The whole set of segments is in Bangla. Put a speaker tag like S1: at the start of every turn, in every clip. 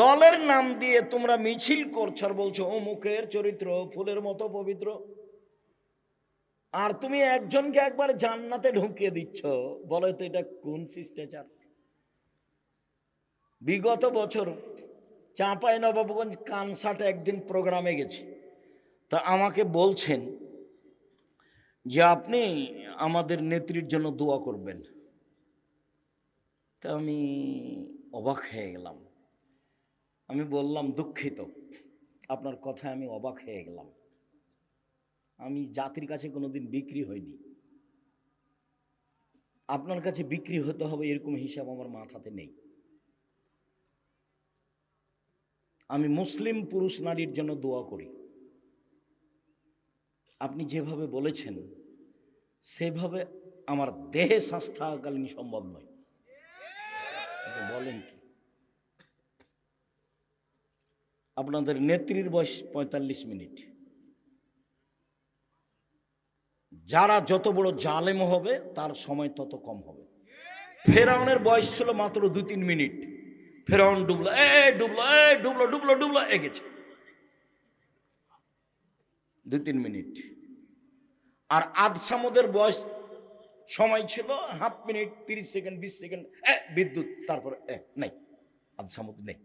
S1: দলের নাম দিয়ে তোমরা মিছিল করছো আর বলছো অমুকের চরিত্র ফুলের মতো পবিত্র, আর তুমি একজনকে একবার জান্নাতে ঢুকিয়ে দিচ্ছ। বলো তো এটা কোন শিষ্টাচার? বিগত বছর চাঁপাইনবাবগঞ্জ কানসাটে একদিন প্রোগ্রামে গেছি, তা আমাকে বলছেন যে আপনি আমাদের নেত্রীর জন্য দোয়া করবেন। তা আমি অবাক হয়ে গেলাম। আমি বললাম, দুঃখিত, আপনার কথায় আমি অবাক হয়ে গেলাম। আমি জাতির কাছে কোনোদিন বিক্রি হইনি, আপনার কাছে বিক্রি হতে হবে এরকম হিসাব আমার মাথাতে নেই। আমি মুসলিম পুরুষ নারীর জন্য দোয়া করি। আপনি যেভাবে বলেছেন সেভাবে আমার দেহে শ্বাস থাকাকালীন সম্ভব নয়। বলেন কি? আপনাদের নেত্রীর বয়স ৪৫ মিনিট। যারা যত বড় জালেম হবে তার সময় তত কম হবে। ফেরাউনের বয়স ছিল মাত্র ২-৩ মিনিট। ফেরাউন ডুবলো, ডুবলো ডুবলো ডুবলো এগেছে ২-৩ মিনিট। আর আদ সামুদের বয়স সময় ছিল হাফ মিনিট, ৩০ সেকেন্ড, ২০ সেকেন্ড, বিদ্যুৎ, তারপরে নেই, আদ সামুদ নেই।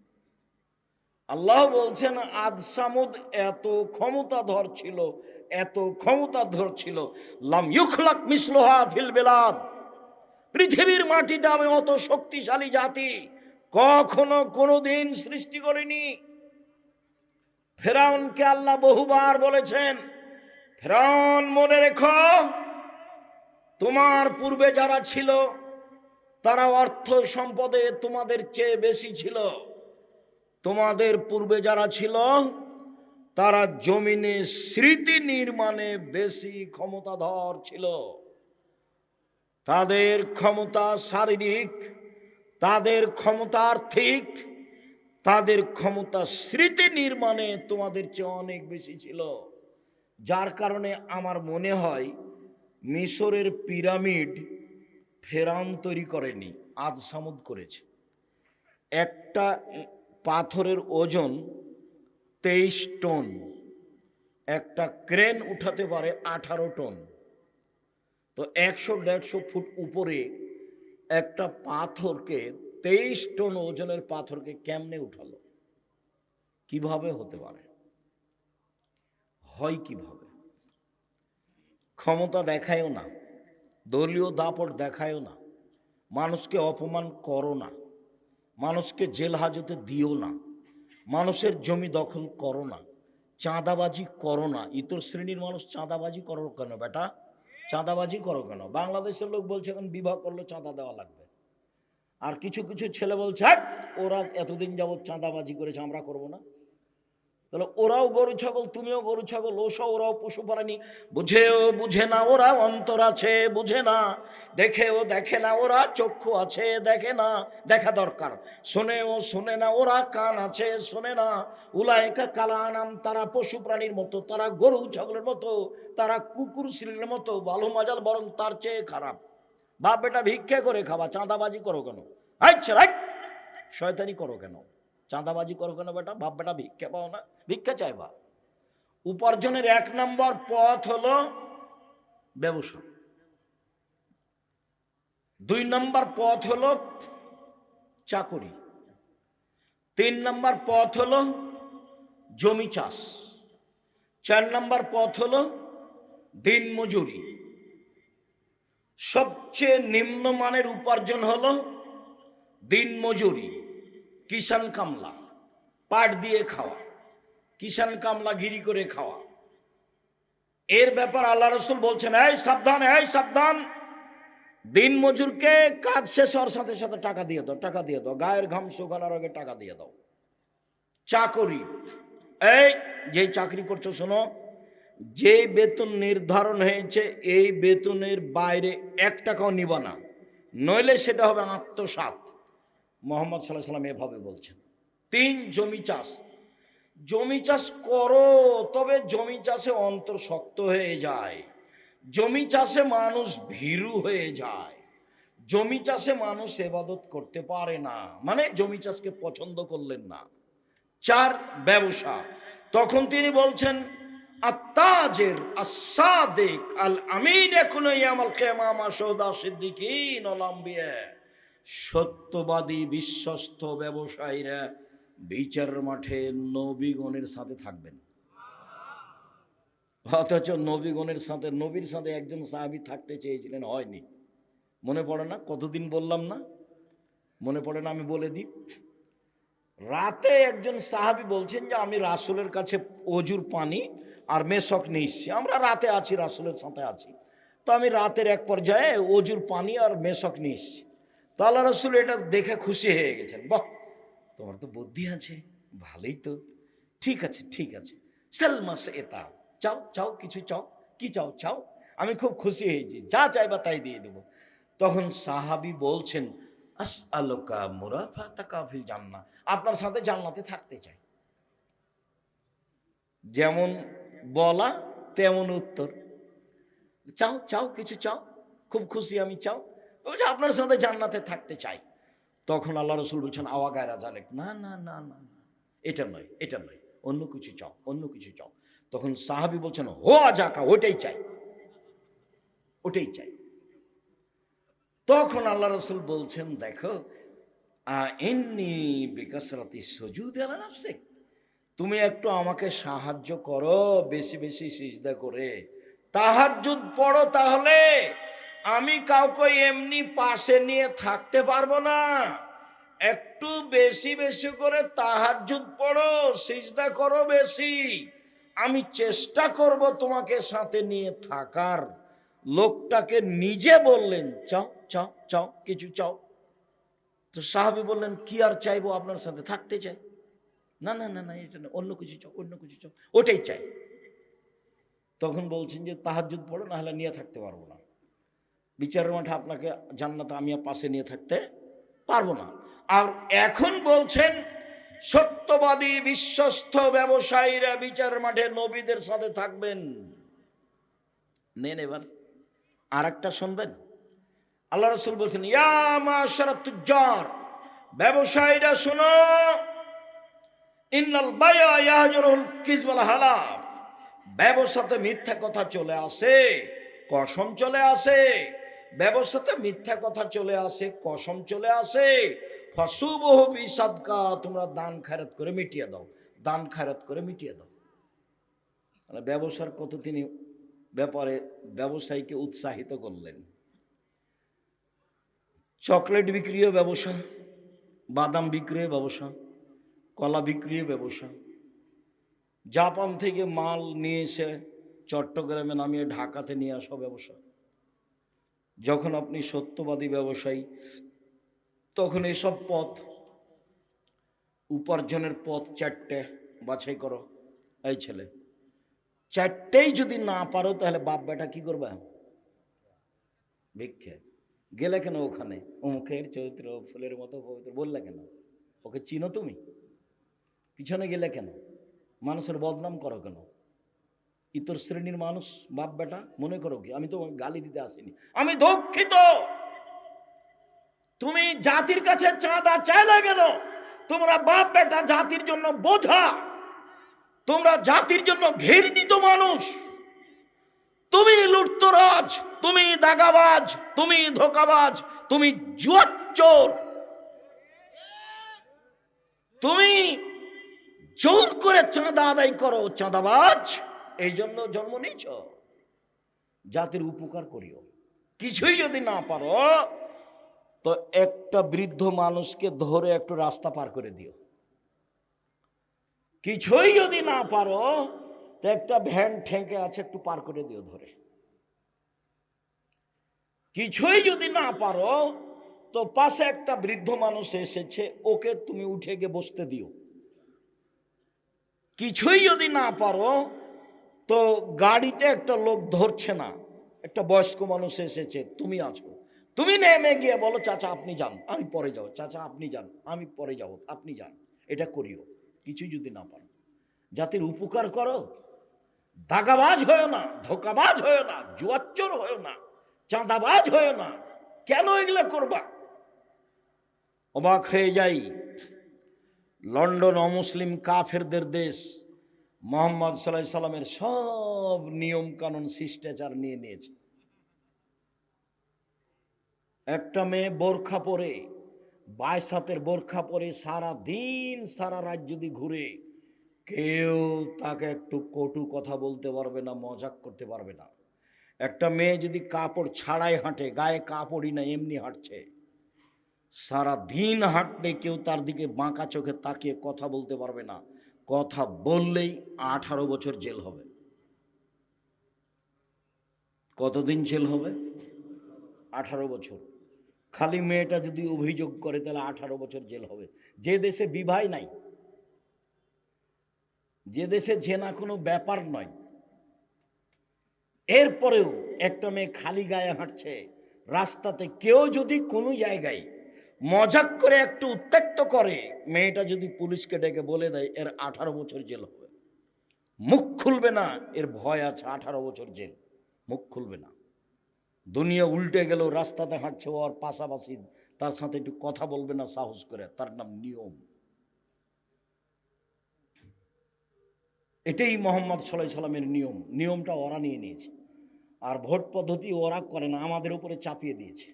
S1: আল্লাহ বলছেন আদ সামুদ এত ক্ষমতাধর ছিল, এত ক্ষমতাধর ছিল, লাম ইউখলাক মিসলুহা ফিল বিলাদ, পৃথিবীর মাটিতে আমি অত শক্তিশালী জাতি কখনো কোনোদিন সৃষ্টি করিনি। ফেরাউনকে আল্লাহ বহুবার বলেছেন, ফেরাউন মনে রেখো, তোমার পূর্বে যারা ছিল তারা অর্থ সম্পদে তোমাদের চেয়ে বেশি ছিল। তোমাদের পূর্বে যারা ছিল তারা জমিনে স্মৃতি নির্মাণে বেশি ক্ষমতাধর ছিল। তাদের ক্ষমতা শারীরিক, তাদের ক্ষমতা আর্থিক, তাদের ক্ষমতা স্মৃতি নির্মাণে তোমাদের চেয়ে অনেক বেশি ছিল। যার কারণে আমার মনে হয় মিশরের পিরামিড ফেরাউন তৈরি করেনি, আদ সামুদ করেছে। একটা পাথরের ওজন ২৩ টন, একটা ক্রেন উঠাতে পারে ১৮ টন। তো ১০০-১৫০ ফুট উপরে একটা পাথরকে, ২৩ টন ওজনের পাথরকে কেমনে উঠালো? কিভাবে হতে পারে? হয় কিভাবে? ক্ষমতা দেখায়ও না, দলীয় দাপট দেখায়ও না, মানুষকে অপমান করো না, মানুষকে জেল হাজতে দিও না, মানুষের জমি দখল করো না, চাঁদাবাজি করো না। ইতর শ্রেণীর মানুষ চাঁদাবাজি করো কেন বেটা? চাঁদাবাজি করো কেন? বাংলাদেশের লোক বলছে এখন বিবাহ করলে চাঁদা দেওয়া লাগবে, আর কিছু কিছু ছেলে বলছে ওরা এতদিন যাবৎ চাঁদাবাজি করেছে, আমরা করব না। তাহলে ওরাও গরু ছাগল, তুমিও গরু ছাগল, ওরাও পশু প্রাণী। বুঝেও বুঝে না ওরা, অন্তর আছে বুঝে না, দেখেও দেখে না ওরা, চক্ষু আছে দেখে না, দেখা দরকার। শোনেও শোনে না ওরা, কান আছে শোনে না। উলাইকা কালানাম, তারা পশু প্রাণীর মতো, তারা গরু ছাগলের মতো, তারা কুকুর শিলের মতো, ভালো মজাল বরং তার চেয়ে খারাপ। বাপ বেটা ভিক্ষা করে খাবা, চাঁদাবাজি করো কেন? আচ্ছা শয়তানি করো কেন? চাঁদাবাজি করো কেন বেটা? বাপ বেটা ভিক্ষা পাও না, ভিক্ষা চাইবা? উপার্জনের ১ নম্বর পথ হলো ব্যবসা, ২ নম্বর পথ হলো চাকরি, ৩ নম্বর পথ হলো জমি চাষ, ৪ নম্বর পথ হলো দিন মজুরি। সবচেয়ে নিম্নমানের উপার্জন হলো দিন মজুরি, কিষান কামলা, পাট দিয়ে খাওয়া, কিষান কামলা গিরি করে খাওয়া। এর ব্যাপার আল্লাহ রসুল বলছেন, এই সাবধান, এই সাবধান, দিন মজুরকে কাজ শেষ হওয়ার সাথে সাথে টাকা দিয়ে দাও, টাকা দিয়ে দাও, গায়ের ঘাম শুকানোর আগে টাকা দিয়ে দাও। চাকরি, এই যে চাকরি করছো শোনো, যে বেতন নির্ধারণ হয়েছে এই বেতনের বাইরে ১ টাকাও নিবা না, নইলে সেটা হবে আত্মসাৎ। মোহাম্মদ সাল্লাল্লাহু আলাইহি ওয়াসাল্লাম এভাবে বলছেন। ৩ জমি চাষ, জমি চাষ করো, তবে জমি চাষে অন্তর শক্ত হয়ে যায়, জমি চাষে মানুষ ভীরু হয়ে যায়, জমি চাষে মানুষ ইবাদত করতে পারে না, মানে জমি চাষকে পছন্দ করলেন না। 4 ব্যবসা। তখন তিনি বলছেন আত্তাজির আস-সাদিক আল আমিন ইয়াকুনু ইয়াউমাল কিয়ামা মা শুহাদা সিদ্দিকিন ওয়াল আম্বিয়া। সত্যবাদী বিশ্বস্ত ব্যবসায়ীরা বিচার মাঠে নবীগণের সাথে থাকবেন। অথচ নবীগণের সাথে, নবীর সাথে একজন সাহাবী থাকতে চেয়েছিলেন, হয়নি। মনে পড়ে না? কতদিন বললাম না? মনে পড়ে না? আমি বলে দিই। রাতে একজন সাহাবী বলছেন যে আমি রাসূলের কাছে অজুর পানি আর মেশক নিয়ে এসেছি। আমরা রাতে আছি, রাসূলের সাথে আছি। তো আমি রাতের এক পর্যায়ে অজুর পানি আর মেশক নিয়ে এসেছি। তো আল্লাহ রাসূল এটা দেখে খুশি হয়ে গেছেন। বাহ, তোমার তো বুদ্ধি আছে, ভালোই তো, ঠিক আছে ঠিক আছে, সালমাস এটা চাও, চাও কিছু চাও, কি চাও চাও, আমি খুব খুশি হয়েছি, যা চাইবা তাই দিয়ে দেব। তখন সাহাবী বলছেন আসআলুকা মুরাফাতাকা ফিল জান্নাহ, আপনার সাথে জান্নাতে থাকতে চাই। যেমন বলা তেমন উত্তর, চাও চাও কিছু চাও, খুব খুশি আমি, চাও। বলছে আপনার সাথে জান্নাতে থাকতে চাই। তখন আল্লাহ রাসূল বলছেন আওয়া গায়রা জালেক, না না না না না, এটা নয় এটা নয়, অন্য কিছু চাও, অন্য কিছু চাও। তখন সাহাবী বলছেন হো আজাকা, ওটাই চাই, ওটাই চাই। তখন আল্লাহ রাসূল বলছেন দেখো ইন্নী বিকাসরাতি সুজুদ আলা নাফসিক, তুমি একটু আমাকে সাহায্য করো বেশি বেশি সিজদা করে, তাহাজ্জুদ পড়ো, তাহলে আমি কাউকে এমনি পাশে নিয়ে থাকতে পারবো না। একটু বেশি বেশি করে তাহাজ্জুদ পড়ো, সিজদা করো বেশি, আমি চেষ্টা করব তোমাকে সাথে নিয়ে থাকার। লোকটাকে নিজে বললেন চাও চাও চাও কিছু চাও। তো সাহাবী বললেন কি আর চাইবো, আপনার সাথে থাকতে চাই। না না না না, এটা না, অন্য কিছু চাও, অন্য কিছু চাও, ওটাই চাই। তখন বলছেন যে তাহাজ্জুদ পড়ো, না হলে নিয়ে থাকতে পারবো না, বিচারের মাঠে আপনাকে জান্নাতে আমি পাশে নিয়ে থাকতে পারবো না। আর এখন বলছেন সত্যবাদী বিশ্বস্ত ব্যবসায়ীরা বিচারের মাঠে নবীদের সাথে থাকবেন। নেন এবার আর একটা শুনবেন। আল্লাহ রাসূল বলছেন ইয়া মাশারাত তুজ্জার, ব্যবসায়ীরা শোনো, ইন্নাল বায়া ইয়াহজুরুল কিযব ওয়াল হালাফ, ব্যবসাতে মিথ্যা কথা চলে আসে, কসম চলে আসে, ব্যবসাতে মিথ্যা কথা চলে আসে, কসম চলে আসে। ফাসুবহু বিসাদকা, তোমরা দান খয়রাত করে মিটিয়ে দাও, দান খয়রাত করে মিটিয়ে দাও। মানে ব্যবসার কত তিনি ব্যাপারে ব্যবসায়ীকে উৎসাহিত করলেন। চকলেট বিক্রিও ব্যবসা, বাদাম বিক্রিও ব্যবসা, কলা বিক্রিও ব্যবসা, জাপান থেকে মাল নিয়ে এসে চট্টগ্রামে নামিয়ে ঢাকাতে নিয়ে আসা ব্যবসা। যখন আপনি সত্যবাদী ব্যবসায়ী, তখন এসব পথ, উপার্জনের পথ 4টে বাছাই করো। এই ছেলে 4টেই যদি না পারো তাহলে বাপ বেটা কি করবে? ভিক্ষে। গেলে কেন ওখানে? মুখের চরিত্র ফুলের মতো পবিত্র বললে কেন? ওকে চিনো তুমি? পিছনে গেলে কেন? মানুষের বদনাম করো কেন? ইতর শ্রেণীর মানুষ বাপ বেটা মনে করো কি? আমি তো গালি দিতে আসিনি, আমি দুঃখিত। তুমি জাতির কাছে চাঁদা চাইলে কেন? তোমরা বাপ বেটা জাতির জন্য বোঝা, তোমরা জাতির জন্য ঘৃণিত মানুষ। তুমি লুটতরাজ, তুমি দাগাবাজ, তুমি ধোকাবাজ, তুমি জুয়াচোর, তুমি জোর করে চাঁদা আদায় করো, চাঁদাবাজ। এই জন্য জন্ম নিয়েছ। জাতির উপকার করিও। কিছুই যদি না পারো তো একটা বৃদ্ধ মানুষকে ধরে একটু রাস্তা পার করে দিও। কিছুই যদি না পারো তো একটা ভ্যান ঠেকে আছে, একটু পার করে দিও ধরে। কিছুই যদি না পারো তো পাশে একটা বৃদ্ধ মানুষ এসেছে, ওকে তুমি উঠে গিয়ে বসতে দিও। কিছুই যদি না পারো তো গাড়িতে একটা লোক ধরছে না, একটা বয়স্ক মানুষ এসেছে, তুমি আছো, তুমি নেমে গিয়ে বলো চাচা আপনি যান, আমি পরে যাবো, চাচা আপনি যান, আমি পরে যাব, আপনি যান। এটা করিও। কিছুই যদি না পারো, জাতির উপকার করো। দাগাবাজ হয়েও না, ধোকাবাজ হয়েও না, জুয়াচোর হয়েও না, চাঁদাবাজ হয়েও না। কেন এগুলা করবা? অবাক হয়ে যাই, লন্ডন অমুসলিম কাফেরদের দেশ, মোহাম্মদ সাল্লাল্লাহু আলাইহি সাল্লামের সব নিয়ম কানুন শিষ্টাচার নিয়ে নিয়েছে। একটা মেয়ে বোরখা পরে, 22 হাতের বোরখা পরে সারা দিন সারা রাত যদি ঘুরে, কেউ তাকে একটু কটু কথা বলতে পারবে না, মজাক করতে পারবে না। একটা মেয়ে যদি কাপড় ছাড়াই হাঁটে, গায়ে কাপড়ই না এমনি হাঁটছে, সারা দিন হাঁটলে কেউ তার দিকে বাঁকা চোখে তাকিয়ে কথা বলতে পারবে না। কথা বললেই 18 বছর জেল হবে। কতদিন জেল হবে? 18 বছর। খালি মেয়েটা যদি অভিযোগ করে তাহলে 18 বছর জেল হবে। যে দেশে বিবাহ নাই, যে দেশে জেনা কোনো ব্যাপার নয়, এরপরেও একটা মেয়ে খালি গায়ে হাঁটছে রাস্তাতে, কেউ যদি কোনো জায়গায় মজাক করে একটু উত্ত্যক্ত করে, মেয়েটা যদি পুলিশকে ডেকে বলে দেয় এর 18 বছর জেল হবে, মুখ খুলবে না, এর ভয় আছে 18 বছর জেল, মুখ খুলবে না। দুনিয়া উল্টে গেল, রাস্তাতে হাঁটছে ওর পাশাপাশি, তার সাথে একটু কথা বলবে না সাহস করে, তার নাম নিয়ম। এটাই মোহাম্মদ সাল্লাল্লাহু আলাইহি সাল্লামের নিয়ম। নিয়মটা ওরা নিয়ে নিয়েছে, আর ভোট পদ্ধতি ওরা করে না, আমাদের উপরে চাপিয়ে দিয়েছে।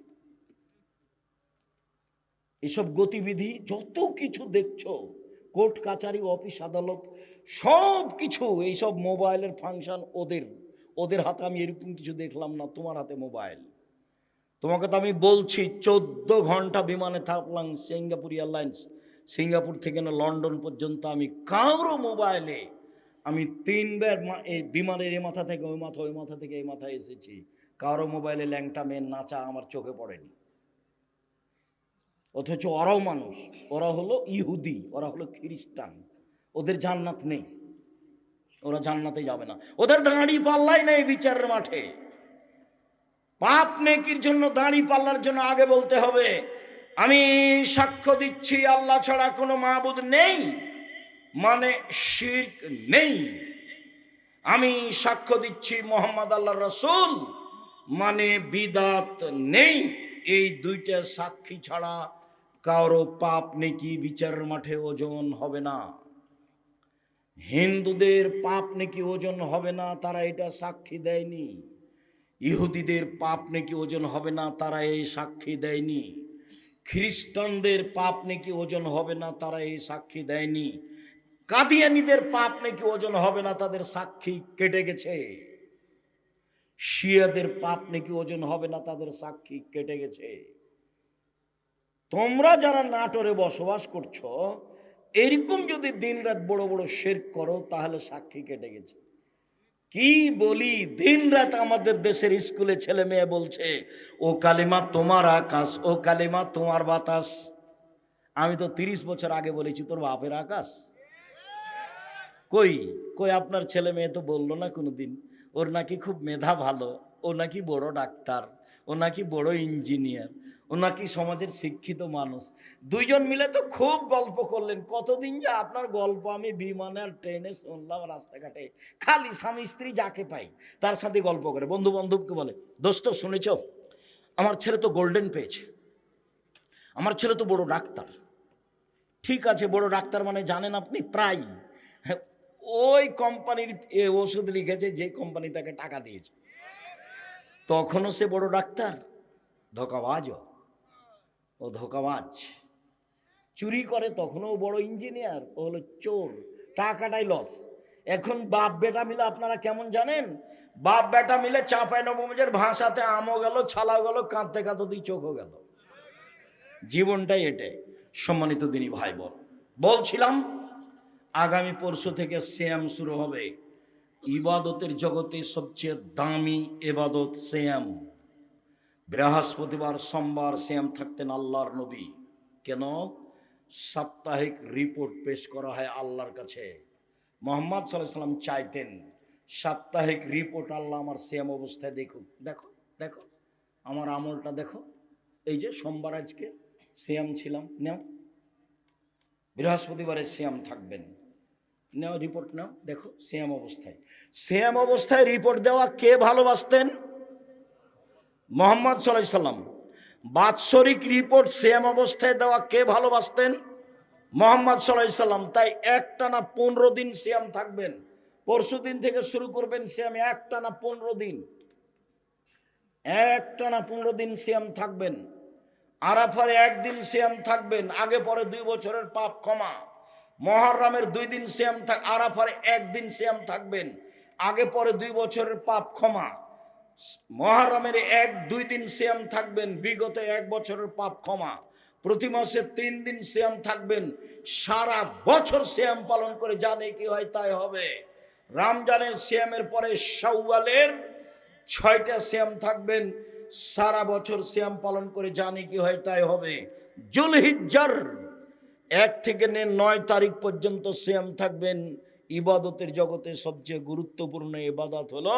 S1: এসব গতিবিধি যত কিছু দেখছো, কোর্ট কাচারি অফিস আদালত সব কিছু, এইসব মোবাইলের ফাংশন ওদের হাতে। আমি এরকম কিছু দেখলাম না, তোমার হাতে মোবাইল। তোমাকে তো আমি বলছি 14 ঘন্টা বিমানে থাকলাম সিঙ্গাপুর এয়ারলাইন্স, সিঙ্গাপুর থেকে না লন্ডন পর্যন্ত, আমি কারো মোবাইলে আমি 3 বার এই বিমানের এই মাথা থেকে ওই মাথা, ওই মাথা থেকে এই মাথায় এসেছি, কারো মোবাইলে ল্যাংটা মেয়ের নাচা আমার চোখে পড়েনি। অথচ ওরাও মানুষ, ওরা হলো ইহুদি, ওরা হলো খ্রিস্টান, ওদের জান্নাত নেই, ওরা জান্নাতে যাবে না, ওদের দাঁড়ি পাল্লাই নেই বিচারের মাঠে। পাপ নেকির জন্য দাঁড়ি পাল্লার জন্য আগে বলতে হবে আমি সাক্ষ্য দিচ্ছি আল্লাহ ছাড়া কোনো মাবুদ নেই, মানে শিরক নেই। আমি সাক্ষ্য দিচ্ছি মোহাম্মদ আল্লাহর রাসূল, মানে বিদাত নেই। এই দুইটা সাক্ষী ছাড়া কারো পাপ নেকি বিচারের মাঠে ওজন হবে না। হিন্দুদের পাপ নেকি ওজন হবে না, তারা এটা সাক্ষী দেয়নি। ইহুদিদের পাপ নেকি ওজন হবে না, তারা এই সাক্ষী দেয়নি। খ্রিস্টানদের পাপ নেকি ওজন হবে না, তারা এই সাক্ষী দেয়নি। কাদিয়ানীদের পাপ নাকি ওজন হবে না, তাদের সাক্ষী কেটে গেছে। শিয়াদের পাপ নাকি ওজন হবে না, তাদের সাক্ষী কেটে গেছে। তোমরা যারা নাটোরে বসবাস করছো, এরকম যদি দিনরাত বড় বড় শিরক করো, তাহলে সাক্ষী কেটে গেছে। কি বলি, দিনরাত আমাদের দেশের স্কুলে ছেলে মেয়ে বলছে ও কালিমা তোমার আকাশ, ও কালিমা তোমার বাতাস। আমি তো 30 বছর আগে বলেছি তোর বাপের আকাশ। কই কই আপনার ছেলে মেয়ে তো বললো না কোনোদিন ওর নাকি খুব মেধা ভালো, ও নাকি বড় ডাক্তার, ও নাকি বড় ইঞ্জিনিয়ার, ও নাকি সমাজের শিক্ষিত মানুষ। দুইজন মিলে তো খুব গল্প করলেন। কতদিন যে আপনার গল্প আমি বিমানে আর ট্রেনে শুনলাম, রাস্তাঘাটে খালি স্বামী স্ত্রী যাকে পাই তার সাথে গল্প করে। বন্ধু বান্ধবকে বলে দোস্ত শুনেছ আমার ছেলে তো গোল্ডেন পেয়েছে, আমার ছেলে তো বড় ডাক্তার। ঠিক আছে, বড় ডাক্তার মানে জানেন আপনি প্রায় ওই কোম্পানির ওষুধ লিখেছে যে কোম্পানি তাকে টাকা দিয়েছে, তখনও সে বড় ডাক্তার। ধোঁকাবাজ, ও ধোঁকাবাজ। চুরি করে তখনও বড় ইঞ্জিনিয়ার, ও হলো চোর, টাকাটাই লস। এখন বাপ বেটা মিলে আপনারা কেমন জানেন, বাপ বেটা মিলে চাঁপাইনবাবগঞ্জের ভাষাতে আমও গেল, ছালাও গেল, কাঁদতে কাঁদতে দুই চোখও গেল। জীবনটাই এটাই। সম্মানিত দিনী ভাই বোন, বলছিলাম আগামী পরশু থেকে সিয়াম শুরু হবে। ইবাদতের জগতে সবচেয়ে দামি ইবাদত সিয়াম। বৃহস্পতিবার সোমবার সিয়াম থাকতেন আল্লাহর নবী। কেন? সাপ্তাহিক রিপোর্ট পেশ করা হয় আল্লাহর কাছে। মুহাম্মদ সাল্লাল্লাহু আলাইহি সাল্লাম চাইতেন সাপ্তাহিক রিপোর্ট আল্লাহ আমার সিয়াম অবস্থায় দেখুক। দেখো দেখো আমার আমলটা দেখো, এই যে সোমবার আজকে সিয়াম ছিলাম, নেও বৃহস্পতিবারে সিয়াম থাকবেন, নাও রিপোর্ট নাও, দেখো সিয়াম অবস্থায়। সিয়াম অবস্থায় রিপোর্ট দেওয়া কে ভালোবাসতেন? মুহাম্মদ সাল্লাল্লাহু আলাইহি সাল্লাম। বাৎসরিক রিপোর্ট সিয়াম অবস্থায় দেওয়া কে ভালোবাসতেন? মুহাম্মদ সাল্লাল্লাহু আলাইহি সাল্লাম। তাই একটানা 15 দিন সিয়াম থাকবেন। পরশু দিন থেকে শুরু করবেন সিয়াম, একটানা 15 দিন, একটানা 15 দিন সিয়াম থাকবেন। আরাফার একদিন সিয়াম থাকবেন, আগে পরে 2 বছরের পাপ ক্ষমা। মুহররমের 2 দিন সিয়াম আরাফার একদিন সিয়াম থাকবেন, আগে পরে 2 বছরের পাপ ক্ষমা। মুহররমের 1-2 দিন সিয়াম থাকবেন, বিগত 1 বছরের পাপ ক্ষমা। প্রতি মাসে 3 দিন সিয়াম থাকবেন, সারা বছর সিয়াম পালন করে জানে কি হয় তাই হবে। রমজানের সিয়ামের পরে শাওয়ালের 6টা সিয়াম থাকবেন, সারা বছর সিয়াম পালন করে জানি কি হয় তাই হবে। জুলহিজ্জার 1 থেকে 9 তারিখ পর্যন্ত সিয়াম থাকবেন। ইবাদতের জগতে সবচেয়ে গুরুত্বপূর্ণ ইবাদত হলো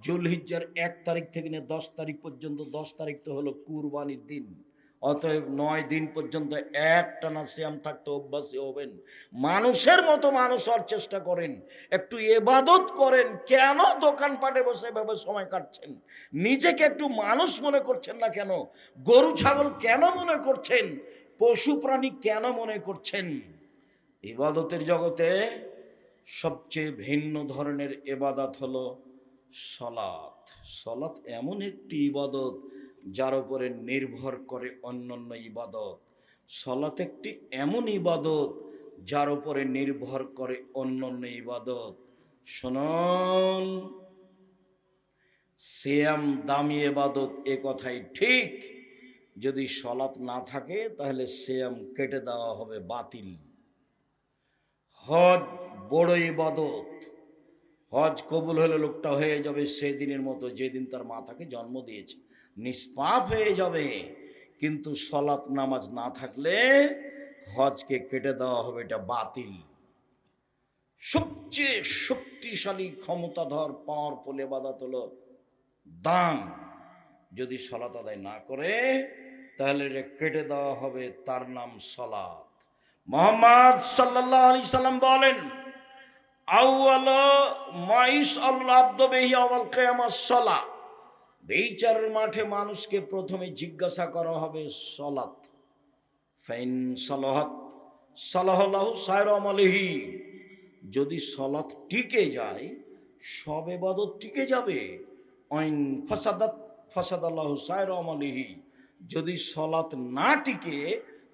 S1: জুলহিজ্জার 1 তারিখ থেকে 10 তারিখ পর্যন্ত। 10 তারিখ তো হলো কুরবানির দিন। অতএব 9 দিন পর্যন্ত একটানা সিয়াম থাকতে অভ্যাসী হবেন। মানুষের মতো মানুষ হওয়ার চেষ্টা করেন, একটু ইবাদত করেন। কেন দোকানপাটে বসে এভাবে সময় কাটছেন? নিজেকে একটু মানুষ মনে করছেন না কেন? গরু ছাগল কেন মনে করছেন? পশু প্রাণী কেন মনে করছেন? ইবাদতের জগতে সবচেয়ে ভিন্ন ধরনের ইবাদত হলো সালাত। সালাত এমন একটি ইবাদত যার উপরে নির্ভর করে অন্যান্য ইবাদত। সালাত একটি এমন ইবাদত যার উপরে নির্ভর করে অন্যান্য ইবাদত। শুনুন, সিয়াম দামি ইবাদত, এ কথাই ঠিক। যদি সালাত না থাকে তাহলে সিয়াম কেটে দেওয়া হবে, বাতিল। হজ বড় ইবাদত, হজ কবুল হলে লোকটা হয়ে যাবে সেদিনের মতো যেদিন তার মাতাকে জন্ম দিয়েছে, নিষ্পাপ হয়ে যাবে। কিন্তু সালাত নামাজ না থাকলে হজকে কেটে দেওয়া হবে, এটা বাতিল। সবচেয়ে শক্তিশালী ক্ষমতাধর পাওয়ারফুল ইবাদত হলো দান। যদি সালাত আদায় না করে তাহলে এটা কেটে দেওয়া হবে, তার নাম সালাত। মুহাম্মদ সাল্লাল্লাহু আলাইহি সাল্লাম বলেন, আউয়ালা মাইস আল্লাহ আব্দ বিহি আওয়াল কিয়ামাস সালাহ। বিচারের মাঠে মানুষকে প্রথমে জিজ্ঞাসা করা হবে সালাত। ফাইন সালাহাত সালাহাল্লাহু সায়রা আমালিহি। যদি সালাত টিকে যায় সব ইবাদত টিকে যাবে। আইন ফাসাদাত ফাসাদাল্লাহু সায়রা আমালিহি। যদি সালাত না টিকে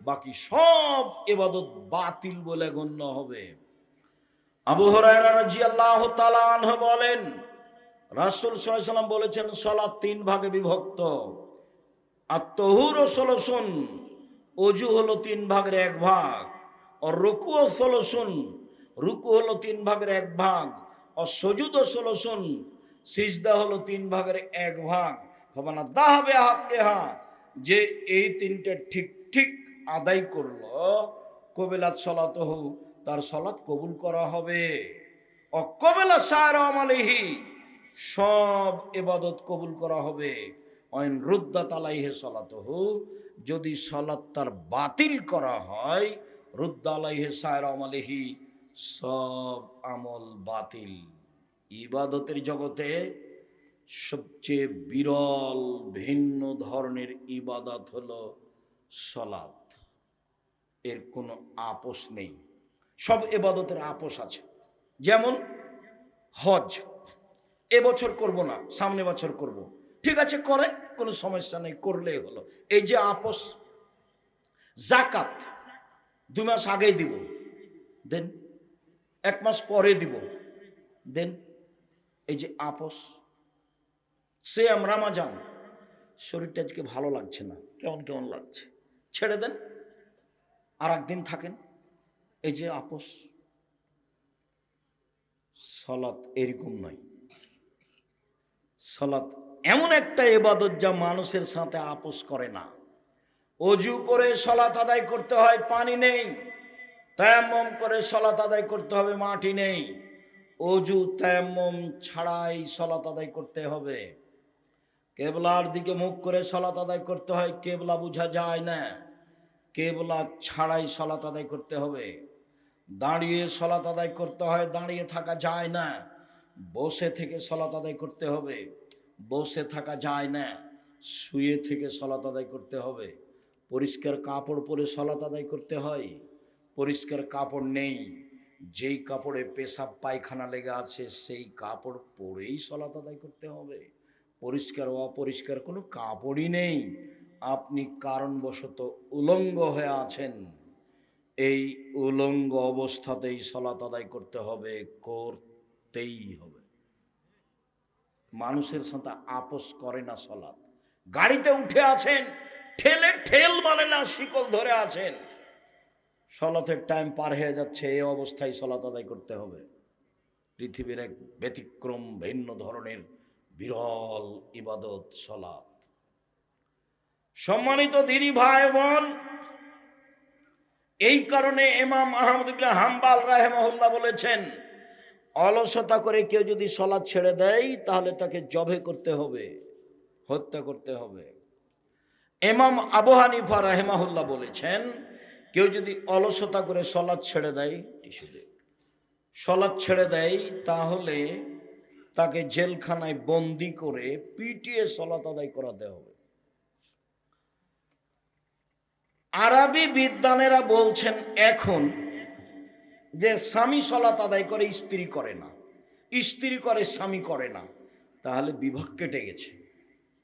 S1: বাকি সব ইবাদত বাতিল বলে গণ্য হবে। আবু হুরায়রা রাদিয়াল্লাহু তাআলা আনহু বলেন, রাসূল সাল্লাল্লাহু আলাইহি ওয়াসাল্লাম বলেছেন সালাত 3 ভাগে বিভক্ত। আত-তাহুর সলসুন, ওযু হলো 3 ভাগের 1 ভাগ। আর রুকু ও সলসুন, রুকু হলো 3 ভাগের 1 ভাগ। আর সুজুদ ও সলসুন, সিজদা হলো 3 ভাগের 1 ভাগ। ফামানা দাহাবে হাক্কেহা, যে এই 3টে ঠিক ঠিক আদায় করলো, কবিলাত সালাতুহু, তার সালাত কবুল করা হবে। অকবেলা সায়রা আমালিহি, সব ইবাদত কবুল করা হবে। অইন রুদ্দাত আলাইহি সালাতুহু, যদি সালাত তার বাতিল করা হয়, রুদ্দা আলাইহি সায়রা আমালিহি, সব আমল বাতিল। ইবাদতের জগতে সবচেয়ে বিরল ভিন্ন ধরনের ইবাদত হলো সালাত। এর কোনো আপোষ নেই। সব ইবাদতের আপোষ আছে। যেমন হজ, এবছর করব না, সামনে বছর করব, ঠিক আছে করেন, কোনো সমস্যা নেই, করলেই হলো, এই যে আপোষ। যাকাত 2 মাস আগেই দিব, দেন 1 মাস পরে দিব, দেন, এই যে আপোষ। সিয়াম রমজান, শরীরটা আজকে ভালো লাগছে না, কেমন কেমন লাগছে, ছেড়ে দেন, আর একদিন থাকেন, এই যে আপোষ। সালাত এরকম নয়। সালাত এমন একটা ইবাদত যা মানুষের সাথে আপোষ করে না। ওযু করে সালাত আদায় করতে হয়, পানি নেই। তায়াম্মুম করে সালাত আদায় করতে হবে, মাটি নেই। ওযু তায়াম্মুম ছাড়াই সালাত আদায় করতে হবে। কেবলার দিকে মুখ করে সালাত আদায় করতে হয়, কেবলা বোঝা যায় না, কেবলা ছাড়াই সালাত আদায় করতে হবে। দাঁড়িয়ে সালাত আদায় করতে হয়, দাঁড়িয়ে থাকা যায় না। বসে থেকে সালাত আদায় করতে হবে, বসে থাকা যায় না। শুয়ে থেকে সালাত আদায় করতে হবে। পরিষ্কার কাপড় পরে সালাত আদায় করতে হয়, পরিষ্কার কাপড় নেই, যেই কাপড়ে পেশাব পায়খানা লেগে আছে সেই কাপড় পরেই সালাত আদায় করতে হবে। পরিষ্কার অপরিষ্কার কোনো কাপড়ই নেই, আপনি কারণবশত উলঙ্গ হয়ে আছেন, এই উলঙ্গ অবস্থাতেই সালাত আদায় করতে হবে, করতেই হবে। মানুষের সাথে আপোষ করে না সালাত। গাড়িতে উঠে আছেন, ঠেলে ঠেল মানে না, শিকল ধরে আছেন, সালাতের টাইম পার হয়ে যাচ্ছে, এই অবস্থায় সালাত আদায় করতে হবে। পৃথিবীর এক ব্যতিক্রম ভিন্ন ধরনের বিরল ইবাদত সালাত। সম্মানিত দিনী ভাই বোন, এই কারণে ইমাম আহমদ ইবনে হাম্বল রাহিমাহুল্লাহ বলেছেন, অলসতা করে কেউ যদি সালাত ছেড়ে দেয় তাহলে তাকে জবে করতে হবে, হত্যা করতে হবে। ইমাম আবু হানিফা রাহিমাহুল্লাহ বলেছেন, কেউ যদি অলসতা করে সালাত ছেড়ে দেয়, সালাত ছেড়ে দেয় তাহলে তাকে জেলখানায় বন্দি করে পিটিয়ে সালাত আদায় করাতে হবে। আরবি বিদ্বানেরা বলছেন এখন যে স্বামী সালাত আদায় করে, স্ত্রী করে না, স্ত্রী করে স্বামী করে না, তাহলে বিভাগ কেটে গেছে।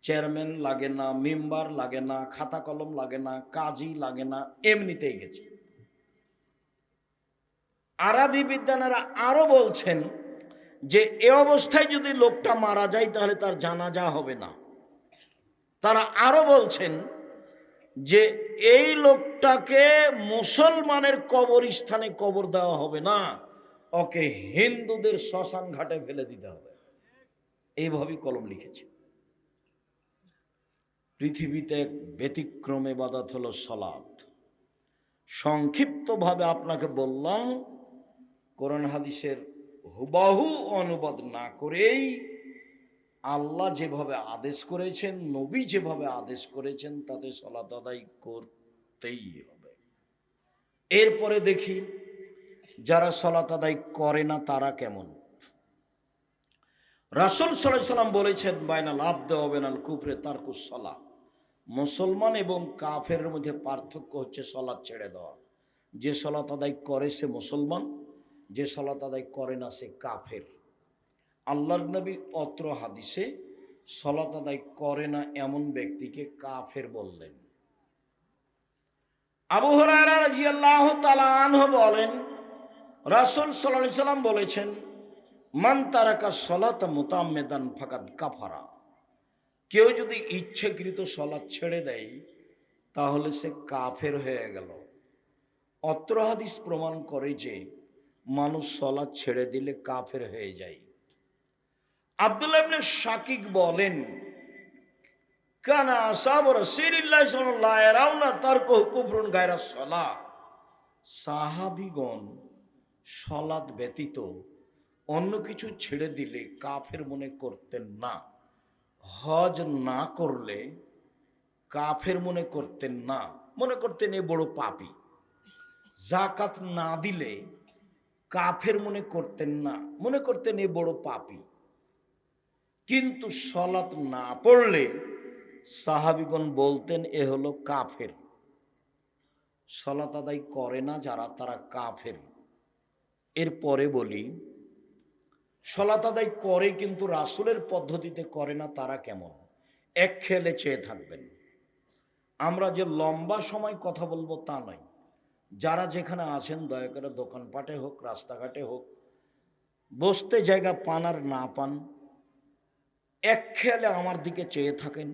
S1: চেয়ারম্যান লাগে না, মেম্বার লাগে না, খাতা কলম লাগে না, কাজী লাগে না, এমনিতেই গেছে। আরবি বিদ্বানেরা আরো বলছেন যে এ অবস্থায় যদি লোকটা মারা যায় তাহলে তার জানাজা হবে না। তারা আরো বলছেন যে এই লোকটাকে মুসলমানের কবরস্থানে কবর দেওয়া হবে না, ওকে হিন্দুদের শ্মশান ঘাটে ফেলে দিতে হবে। এইভাবেই কলম লিখেছে। পৃথিবীতে এক ব্যতিক্রম ইবাদত হলো সালাত। সংক্ষিপ্তভাবে আপনাকে বললাম, কোরআন হাদিসের হুবাহু অনুবাদ না করেই আল্লাহ যেভাবে আদেশ করেছেন, নবী যেভাবে আদেশ করেছেন, তাতে সালাত আদায় করতেই হবে। এরপরে দেখি যারা সালাত আদায় করে না তারা কেমন। রাসূল সাল্লাল্লাহু আলাইহি ওয়াসাল্লাম বলেছেন, বাইনাল আবদি ওয়া বাইনাল কুফরি তারকুস সালাহ। মুসলমান এবং কাফেরের মধ্যে পার্থক্য হচ্ছে সালাত ছেড়ে দেওয়া। যে সালাত আদায় করে সে মুসলমান, যে সালাত আদায় করে না সে কাফের। আল্লাহর নবী অত্র হাদিসে সালাত আদায় করে না এমন ব্যক্তিকে কাফের বললেন। আবু হুরায়রা রাদিয়াল্লাহু তাআলা আনহু বলেন, রাসূল সাল্লাল্লাহু আলাইহি সাল্লাম বলেছেন, মান তারাকা সালাতা মুতাআম্মিদান ফাকাদ কাফারা। কেউ যদি ইচ্ছাকৃত সালাত ছেড়ে দেয় তাহলে সে কাফের হয়ে গেল। অত্র হাদিস প্রমাণ করে যে মানুষ সালাত ছেড়ে দিলে কাফের হয়ে যায়। আব্দুল্লাহ ইবনে শাকিক বলেন, কানা আসহাবু রাসূলিল্লাহ সাল্লাল্লাহু আলাইহি ওয়াসাল্লাম তারকুহু কুফরুন গায়রা সালাহ। সাহাবীগণ সালাত ব্যতীত অন্য কিছু ছেড়ে দিলে কাফের মনে করতেন না। হজ না করলে কাফের মনে করতেন না, মনে করতেন এ বড় পাপী। যাকাত না দিলে কাফের মনে করতেন না, মনে করতেন এ বড় পাপী। কিন্তু সালাত না পড়লে সাহাবীগণ বলতেন এ হলো কাফের। সালাত আদায় করে না যারা, তারা কাফের। এরপরে বলি, সালাত আদায় করে কিন্তু রাসূলের পদ্ধতিতে করে না, তারা কেমন? এক খেয়ালে চেয়ে থাকবেন। আমরা যে লম্বা সময় কথা বলবো তা নয়। যারা যেখানে আছেন দয়া করে দোকানপাটে হোক, রাস্তাঘাটে হোক, বসতে জায়গা পান আর না পান, এক খেয়ালে আমার দিকে চেয়ে থাকেন,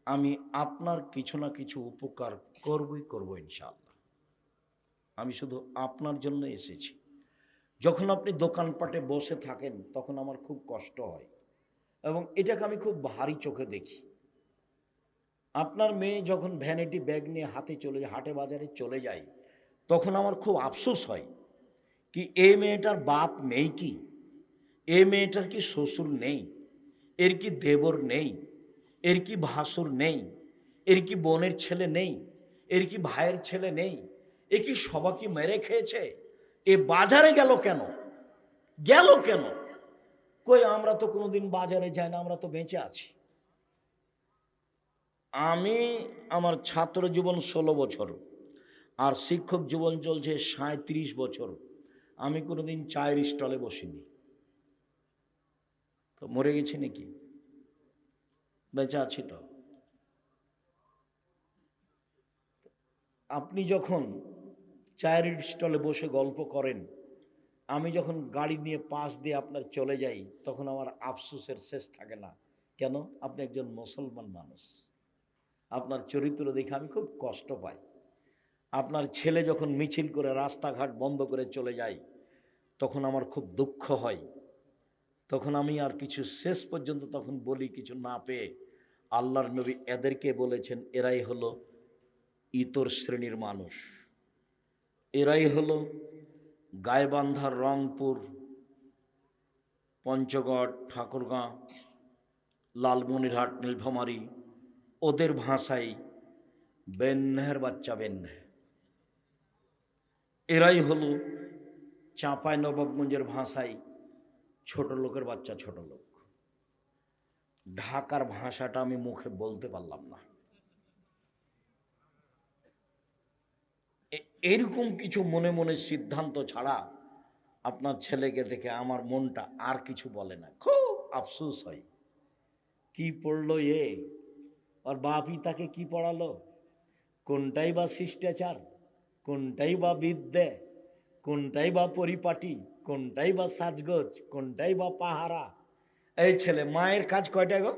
S1: আমি আপনার কিছু না কিছু উপকার করবই করব ইনশাআল্লাহ। আমি শুধু আপনার জন্য এসেছি। যখন আপনি দোকানপাটে বসে থাকেন তখন আমার খুব কষ্ট হয় এবং এটাকে আমি খুব ভারী চোখে দেখি। আপনার মেয়ে যখন ভ্যানিটি ব্যাগ নিয়ে হাটে বাজারে চলে যায় তখন আমার খুব আফসোস হয়, কি এই মেয়েটার বাপ নেই, কি এই মেয়েটার কি শ্বশুর নেই, এর কি দেবর নেই, এর কি ভাসুর নেই, এর কি বোনের ছেলে নেই, এর কি ভাইয়ের ছেলে নেই, এ কি সবাইকে মেরে খেয়েছে, এ বাজারে গেল কেন, গেল কেন? কই আমরা তো কোনোদিন বাজারে যাই না, আমরা তো বেঁচে আছি। আমি আমার ছাত্র জীবন 16 বছর, আর শিক্ষক জীবন চলছে 37 বছর, আমি কোনোদিন চায়ের স্টলে বসিনি। তো মরে গেছি নাকি? বেঁচে আছি তো। আপনি যখন চায়ের স্টলে বসে গল্প করেন, আমি যখন গাড়ি নিয়ে পাশ দিয়ে আপনার চলে যাই, তখন আমার আফসোসের শেষ থাকে না। কেন? আপনি একজন মুসলমান মানুষ, আপনার চরিত্র দেখে আমি খুব কষ্ট পাই। আপনার ছেলে যখন মিছিল করে রাস্তাঘাট বন্ধ করে চলে যায়, তখন আমার খুব দুঃখ হয়। তখন আমি আর কিছু শেষ পর্যন্ত তখন বলি কিছু না পেয়ে, আল্লাহর নবী এদেরকে বলেছেন, এরাই হলো ইতর শ্রেণীর মানুষ, এরাই হলো গাইবান্ধার, রংপুর, পঞ্চগড়, ঠাকুরগাঁ, লালমনিরহাট, নীলফামারী, ওদের ভাষায় বেন্যার বাচ্চা বেন্যা। এরাই হলো চাঁপাই নবাবগঞ্জের ভাষায় ছোট লোকের বাচ্চা ছোট লোক। ঢাকার ভাষাটা আমি মুখে বলতে পারলাম না। এরকম কিছু মনে মনে সিদ্ধান্ত ছাড়া আপনার ছেলেকে দেখে আমার মনটা আর কিছু বলে না, খুব আফসোস হয়। কি পড়লো এ, আর বাপই তাকে কি পড়ালো? কোনটাই বা শিষ্টাচার, কোনটাই বা বিদ্যে, কোনটাই বা পরিপাটি, কোনটাই বা সাজগোজ, কোনটাই বা পাহারা। এই ছেলে মায়ের কাজ কয়টা গো?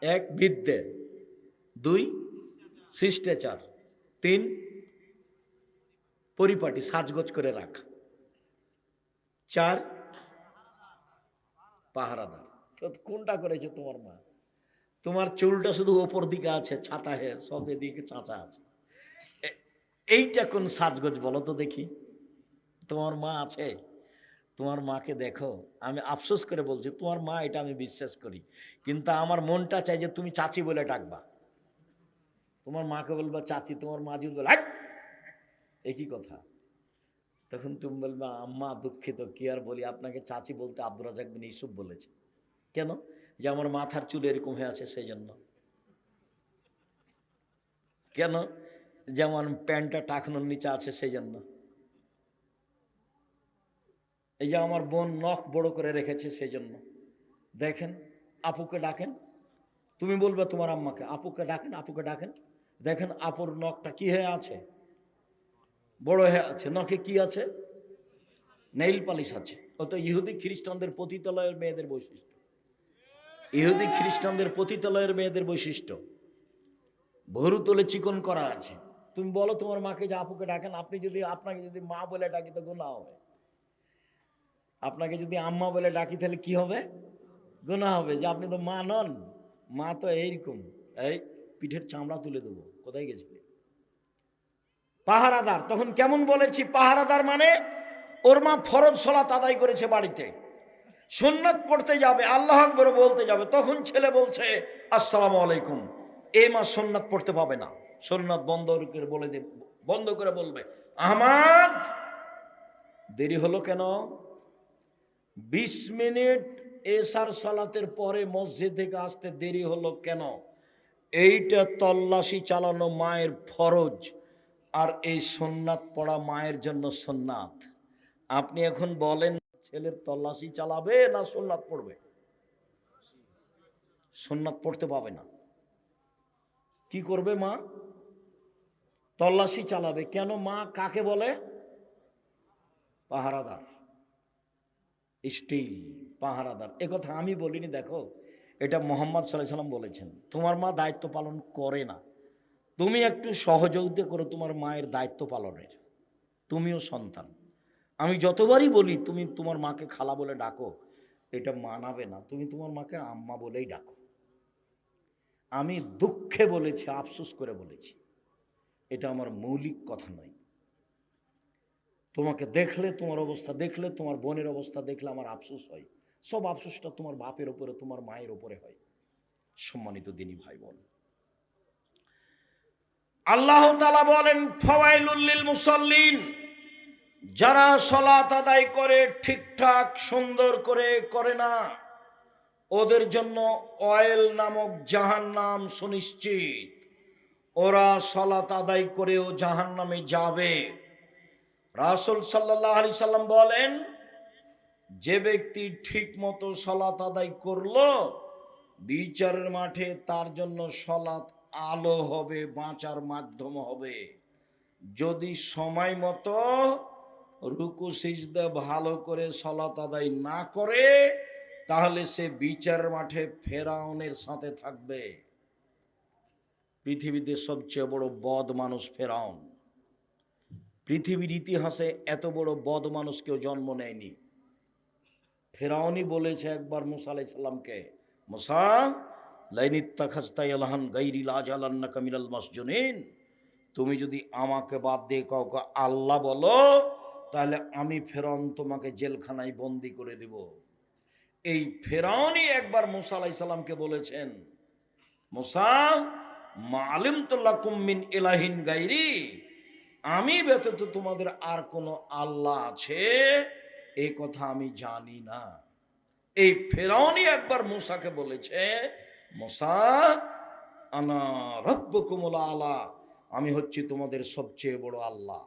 S1: 1 বিদ্যে, 2 শিষ্টাচার, 3 পরিপাটি সাজগোজ করে রাখা, 4 পাহারাদার। কোনটা করেছে তোমার মা? তোমার চুলটা শুধু ওপর দিকে আছে, ছাতা হে সব দিকে চাঁচা আছে। এইটা কোন সাজগোজ বলো তো দেখি? তোমার মা আছে? তোমার মাকে দেখো। আমি আফসোস করে বলছি, তোমার মা, এটা আমি বিশ্বাস করি, কিন্তু আমার মনটা চাই যে তুমি চাচি বলে ডাকবা। তোমার মাকে বলবা চাচি, তোমার মা যদি বলে একই কথা, তখন তুমি বলবা আম্মা দুঃখিত, কি আর বলি, আপনাকে চাচি বলতে আব্দুর রাজাক বিন ইউসুফ বলেছে। কেন? যে আমার মাথার চুল এরকম হয়ে আছে সেই জন্য। কেন? যেমন প্যান্টটা টাকনোর নিচে আছে সেই জন্য। এই যে আমার বোন নখ বড় করে রেখেছে সেই জন্য। দেখেন, আপুকে ডাকেন, তুমি বলবে তোমার আম্মাকে, আপুকে ডাকেন, আপুকে ডাকেন, দেখেন আপুর নখটা কি হয়ে আছে, বড় হয়ে আছে। নখে কি আছে? নেইল পালিশ আছে। ও তো ইহুদি খ্রিস্টানদের পতিতালয়ের মেয়েদের বৈশিষ্ট্য। ইহুদি খ্রিস্টানদের পতিতালয়ের মেয়েদের বৈশিষ্ট্য, ভরু তোলে চিকন করা আছে। তুমি বলো তোমার মাকে যে আপুকে ডাকেন। আপনাকে যদি মা বলে ডাকি তো গুনাহ হবে। আপনাকে যদি আম্মা বলে ডাকি তাহলে কি হবে? গুনাহ হবে, যে আপনি তো মা নন। মা তো এইরকম, এই পিঠের চামড়া তুলে দেবো। কোথায় গেছিলে? পাহারাদার। তখন কেমন বলেছি? পাহারাদার মানে ওর মা ফরজ সালাত আদায় করেছে বাড়িতে, সুন্নাত পড়তে যাবে, আল্লাহ আকবার বলতে যাবে, তখন ছেলে বলছে আসসালামু আলাইকুম। এই মা সুন্নাত পড়তে পাবে না, সুন্নাত বন্ধ করে বলে দে, বন্ধ করে বলবে আহমদ দেরি হলো কেন? 20 মিনিট এশার সালাতের পরে মসজিদ থেকে আসতে দেরি হলো কেন? এইটা তল্লাশি চালানো মায়ের ফরজ, আর এই সুন্নাত পড়া মায়ের জন্য সুন্নাত। আপনি এখন বলেন ছেলের তল্লাশি চালাবে না সুন্নাত পড়বে? সুন্নাত পড়তে পাবে না। কি করবে মা? তল্লাশি চালাবে। কেন? মা কাকে বলে? পাহারাদার, স্টিল পাহারাদার। এ কথা আমি বলিনি, দেখো এটা মোহাম্মদ সাল্লাল্লাহু আলাইহি সাল্লাম বলেছেন। তোমার মা দায়িত্ব পালন করে না, তুমি একটু সহযোগিতা করো তোমার মায়ের দায়িত্ব পালনের। তুমিও সন্তান। আমি যতবারই বলি তুমি তোমার মাকে খালা বলে ডাকো, এটা মানাবে না, তুমি তোমার মাকে আম্মা বলেই ডাকো। আমি দুঃখে বলেছি, আফসোস করে বলেছি, এটা আমার মৌলিক কথা নয়। তোমাকে দেখলে, তোমার অবস্থা দেখলে, তোমার বোনের অবস্থা দেখলে আমার আফসোস হয়। সব আফসোসটা তোমার বাপের উপরে, তোমার মায়ের উপরে হয়। সম্মানিত দিনী ভাই বোন, আল্লাহ তাআলা বলেন ফাওয়াইলুল লিল মুসাল্লিন, যারা সালাত আদায় করে ঠিকঠাক সুন্দর করে করে না, ওদের জন্য অয়েল নামক জাহান্নাম সুনিশ্চিত। ওরা সালাত আদায় করেও জাহান্নামে যাবে। রাসূল সাল্লাল্লাহু আলাইহি সাল্লাম বলেন, যে ব্যক্তি ঠিক মতো সালাত আদায় করলো, বিচারের মাঠে তার জন্য সালাত আলো হবে, বাঁচার মাধ্যম হবে। যদি সময় মতো রুকু সিজদা ভালো করে সালাত আদায় না করে, তাহলে সে বিচারের মাঠে ফেরাউনের সাথে থাকবে। পৃথিবীতে সবচেয়ে বড় বদ মানুষ ফেরাউন। পৃথিবীর ইতিহাসে এত বড় বদ মানুষ কেউ জন্ম নেয়নি। ফেরাউনই বলেছে একবার মুসা আলাইহিস সালামকে, মুসা লাইনিত্তাখাযতা ইলাহান গায়রি লাজালান্নাকা মিনাল মাসজুনিন, তুমি যদি আমাকে বাদ দিয়ে কাউকে আল্লাহ বলো, তাহলে আমি ফেরাউন তোমাকে জেলখানায় বন্দি করে দেব। এই ফেরাউনই একবার মুসা আলাইহিস সালামকে বলেছেন, মুসা মা আলিমতু লাকুম মিন ইলাহিন গায়রি, আমি ব্যতীত তোমাদের আর কোনো আল্লাহ আছে এই কথা আমি জানি না। এই ফেরাউনই একবার মুসাকে বলেছে, মুসা আনা রাব্বুকুমুল আলা, আমি হচ্ছি তোমাদের সবচেয়ে বড় আল্লাহ,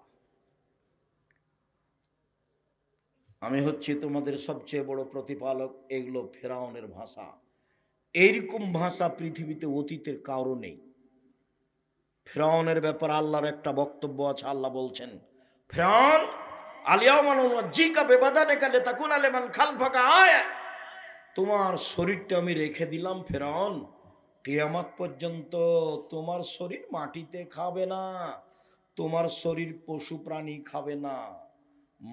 S1: আমি হচ্ছি তোমাদের সবচেয়ে বড় প্রতিপালক। এগুলো ফেরাউনের ভাষা। এইরকম ভাষা পৃথিবীতে অতীতের কারো নেই। ফেরাউনের ব্যাপারে আল্লাহর একটা বক্তব্য আছে। আল্লাহ বলছেন, ফেরাউন আলিয়াউমা নুনাজ্জিকা বিবাদানিকা লিতাকুনা লিমান খালফাকা আয়া, তোমার শরীরটা আমি রেখে দিলাম ফেরাউন, কিয়ামত পর্যন্ত তোমার শরীর মাটিতে খাবে না, তোমার শরীর পশু প্রাণী খাবে না,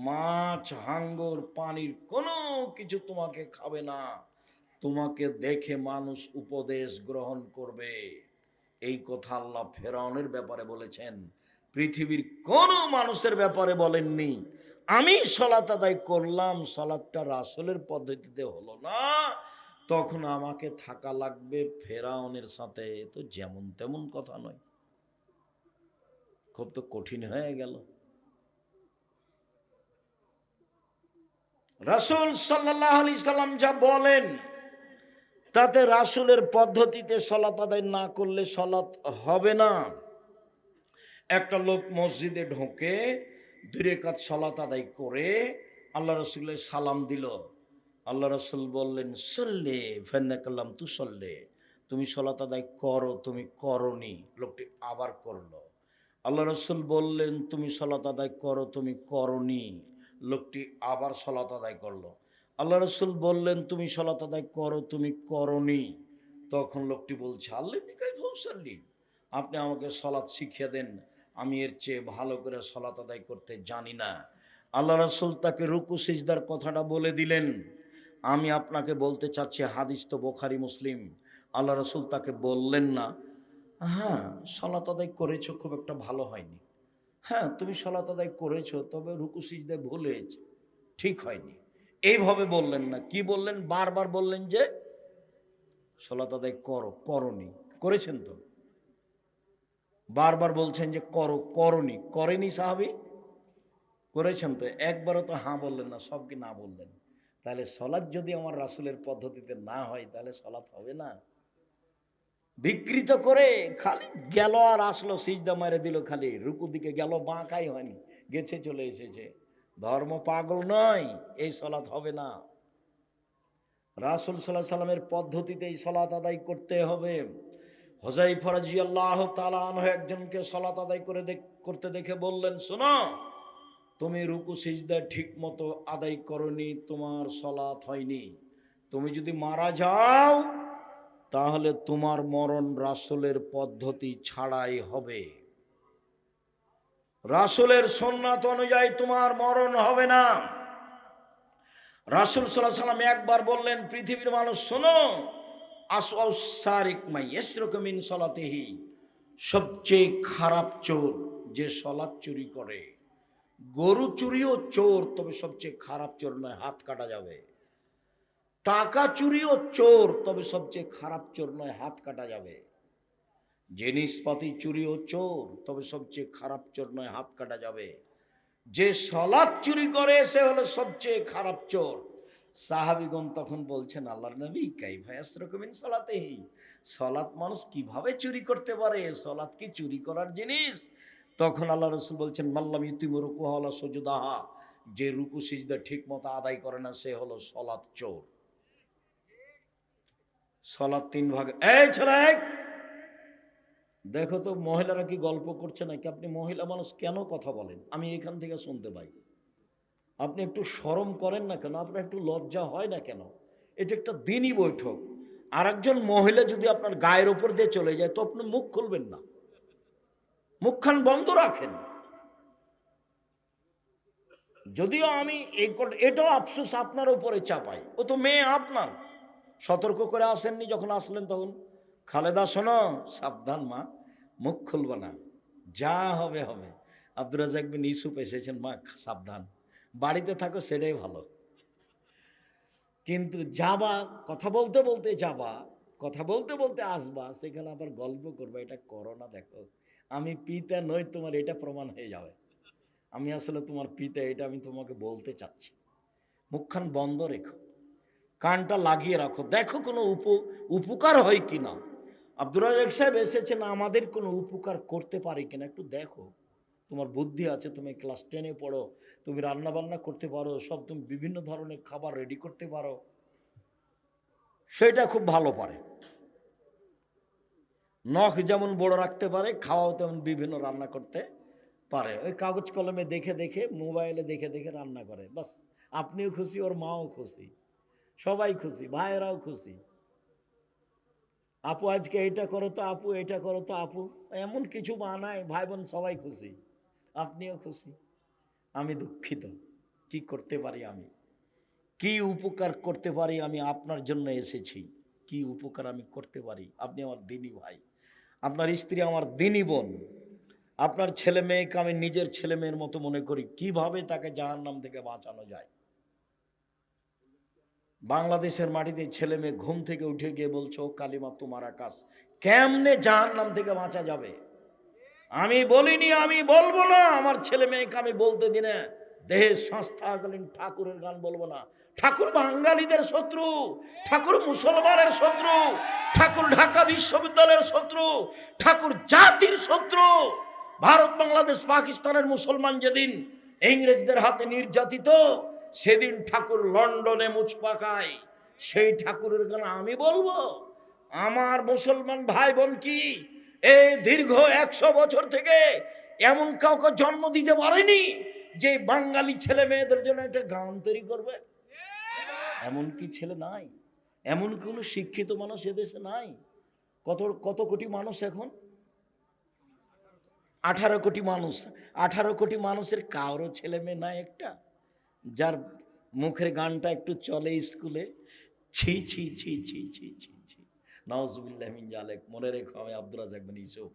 S1: মাছ হাঙ্গর পানির কোনো কিছু তোমাকে খাবে না, তোমাকে দেখে মানুষ উপদেশ গ্রহণ করবে। এই কথা আল্লাহ ফেরাউনের ব্যাপারে বলেছেন, পৃথিবীর কোনো মানুষের ব্যাপারে বলেননি। আমি সালাত আদায় করলাম, সালাতটা রাসূলের পদ্ধতিতে হলো না, তখন আমাকে থাকা লাগবে ফেরাউনের সাথে। এ তো যেমন তেমন কথা নয়, খুব তো কঠিন হয়ে গেল। রাসূল সাল্লাল্লাহু আলাইহি সাল্লাম যা বলেন, তাতে রাসূলের পদ্ধতিতে সালাত আদায় না করলে সালাত হবে না। একটা লোক মসজিদে ঢোকে, 2 রাকাত সালাত আদায় করে আল্লাহ রাসূলের সালাম দিল। আল্লাহ রাসূল বললেন, সল্লি ফান্নাকাল্লাম তুসল্লি, তুমি সালাত আদায় করো, তুমি করনি। লোকটি আবার করলো। আল্লাহ রাসূল বললেন, তুমি সালাত আদায় করো, তুমি করনি। লোকটি আবার সালাত আদায় করলো। আল্লাহ রাসূল বললেন, তুমি সালাত আদায় করো, তুমি করনি। তখন লোকটি বলছে, আল্লিমনি কাইফা উসাল্লি, আপনি আমাকে সালাত শিখিয়ে দেন, আমি এর চেয়ে ভালো করে সালাত আদায় করতে জানি না। আল্লাহ রাসূল তাকে রুকু সিজদার কথাটা বলে দিলেন। আমি আপনাকে বলতে চাচ্ছি, হাদিস তো বুখারী মুসলিম। আল্লাহ রাসূল তাকে বললেন না, হ্যাঁ সালাত আদায় করেছো, খুব একটা ভালো হয়নি। হ্যাঁ তুমি সালাত আদায় করেছো, তবে রুকু সিজদায় ভুল হয়েছে, ঠিক হয়নি। এইভাবে বললেন না। কি বললেন? বারবার বললেন যে সালাত আদায় করো, করনি। করেছেন তো? বারবার বলছেন যে করো, করনি। করেনি সাহাবী? করেছেন তো? একবারও তো হ্যাঁ বললেন না, সব কি না বললেন? তাহলে সালাত যদি আমার রাসূলের পদ্ধতিতে না হয়, তাহলে সালাত হবে না। বিকৃত করে খালি গেল আর আসলো, সিজদা মারে দিল, খালি রুকু দিকে গেল, বাঁকাই হয়নি, গেছে চলে এসেছে। ধর্ম পাগল নয়, এই সালাত হবে না। রাসূল সাল্লাল্লাহু আলাইহি সাল্লামের পদ্ধতিতে এই সালাত আদায় করতে হবে। হুযায়ফা রাদিয়াল্লাহু তাআলা আনহু একজনকে সালাত আদায় করতে দেখে বললেন, শোনো, তুমি রুকু সিজদা ঠিক মতো আদায় করনি, তোমার সালাত হয়নি। তুমি যদি মারা যাও, তাহলে তোমার মরণ রাসূলের পদ্ধতি ছাড়াই হবে। রাসূলের সুন্নাত অনুযায়ী তোমার মরণ হবে না। রাসূল সাল্লাল্লাহু আলাইহি সাল্লাম একবার বললেন, পৃথিবীর মানুষ শোনো, আসওয়াউস সারিক মাই ইয়াসরুকু মিন সালাতিহি, সবচেয়ে খারাপ চোর যে সালাত চুরি করে। গরু চুরিও চোর, তবে সবচেয়ে খারাপ চোর নয়, হাত কাটা যাবে। টাকা চুরিও চোর, তবে সবচেয়ে খারাপ চোর নয়, হাত কাটা যাবে। জিনিসপাতি চুরিও চোর, তবে সবচেয়ে খারাপ চোর নয়, হাত কাটা যাবে। যে সালাত চুরি করে সে হলো সবচেয়ে খারাপ চোর। সাহাবীগণ তখন বলছেন, আল্লাহর নবী কাইফা ইয়াসরুকু মিন সালাতিহি, সলাৎ মানুষ কিভাবে চুরি করতে পারে? সলাৎ কি চুরি করার জিনিস? তখন আল্লাহ রসুল বলছেন, মাল্লাম ইউতিমু রুকুহা ওয়ালা সুজুদাহা, যে রুকু সিজদা ঠিক মতো আদায় করে না সে হলো সলাৎ চোর। সলাৎ তিন ভাগে। এই ছেলে, দেখো তো মহিলারা কি গল্প করছে নাকি? আপনি মহিলা মানুষ কেন কথা বলেন? আমি এখান থেকে শুনতে পাই। আপনি একটু শরম করেন না কেন? আপনার একটু লজ্জা হয় না কেন? এটা একটা দিনই বৈঠক। আর একজন মহিলা যদি আপনার গায়ের উপর দিয়ে চলে যায় তো আপনি মুখ খুলবেন না, মুখখান বন্ধ রাখেন। যদিও আমি এটাও আফসোস আপনার উপরে চাপাই, ও তো মেয়ে আপনার। সতর্ক করে আসেননি? যখন আসলেন তখন, খালেদা শোনো, সাবধান মা, মুখ খুলবে না, যা হবে হবে। আব্দুর রাজ্জাক বিন ইউসুফ এসেছেন, মা সাবধান, বাড়িতে থাকো সেটাই ভালো। কিন্তু যাবা, কথা বলতে বলতে যাবা, কথা বলতে বলতে আসবা, সেখানে আবার গল্প করবে, এটা করো না। দেখো আমি পিতা নই তোমার, এটা প্রমাণ হয়ে যাবে আমি আসলে তোমার পিতা, এটা আমি তোমাকে বলতে চাচ্ছি। মুখখান বন্ধ রেখো, কানটা লাগিয়ে রাখো, দেখো কোনো উপকার হয় কিনা। আব্দুর রাজ্জাক সাহেব এসেছেন, আমাদের কোনো উপকার করতে পারে কিনা একটু দেখো। তোমার বুদ্ধি আছে, তুমি ক্লাস 10-এ পড়ো, তুমি রান্না বান্না করতে পারো, সব তুমি বিভিন্ন ধরনের খাবার রেডি করতে পারো, সেটা খুব ভালো পারে। নখ যেমন বড় রাখতে পারে, খাওয়াও তেমন বিভিন্ন রান্না করতে পারে। ওই কাগজ কলমে দেখে দেখে, মোবাইলে দেখে দেখে রান্না করে, বাস। আপনিও খুশি, ওর মাও খুশি, সবাই খুশি, ভাইয়েরাও খুশি। আপু আজকে এটা করো তো আপু, এটা করো তো আপু, এমন কিছু বানায়, ভাই বোন সবাই খুশি, আপনিও খুশি। আমি দুঃখিত, কি করতে পারি আমি? কি উপকার করতে পারি আমি? আপনার জন্য এসেছি, কি উপকার আমি করতে পারি? আপনি আমার দিনী ভাই, আপনার স্ত্রী আমার দিনী বোন, আপনার ছেলে মেয়েকে আমি নিজের ছেলে মেয়ের মতো মনে করি। কিভাবে তাকে জাহান্নাম থেকে বাঁচানো যায়? বাংলাদেশের মাটিতে ছেলে মেয়ে ঘুম থেকে উঠে গিয়ে বলছো কালিমা তোমার আকাশ, কেমনে জাহান্নাম থেকে বাঁচা যাবে? আমি বলিনি, আমি বলবো না, আমার ছেলে মেয়েকে আমি বলতে দিই না। দেহের সংস্থাকালীন ঠাকুরের গান বলবো না। ঠাকুর বাঙালিদের শত্রু, ঠাকুর মুসলমানের শত্রু, ঠাকুর ঢাকা বিশ্ববিদ্যালয়ের শত্রু, ঠাকুর জাতির শত্রু। ভারত বাংলাদেশ পাকিস্তানের মুসলমান যেদিন ইংরেজদের হাতে নির্যাতিত, সেদিন ঠাকুর লন্ডনে মুচ পাকায়। সেই ঠাকুরের গান আমি বলবো? আমার মুসলমান ভাই বোন কি এই দীর্ঘ 100 বছর থেকে এমন কাউকে জন্ম দিতে পারেনি যে বাঙালি ছেলে মেয়েদের জন্য একটা গান তৈরি করবে? এমন কি ছেলে নাই? এমন কোন শিক্ষিত মানুষ এদেশে নাই? কত কত কোটি মানুষ এখন? 18 কোটি মানুষ। 18 কোটি মানুষের কারো ছেলে মেয়ে নাই একটা, যার মুখের গানটা একটু চলে স্কুলে? ছি ছি ছি ছি ছি ছি ছি, নাউজুবিল্লাহ মিন জালেক। মনে রেখো, আমি আব্দুর রাজ্জাক বিন ইউসুফ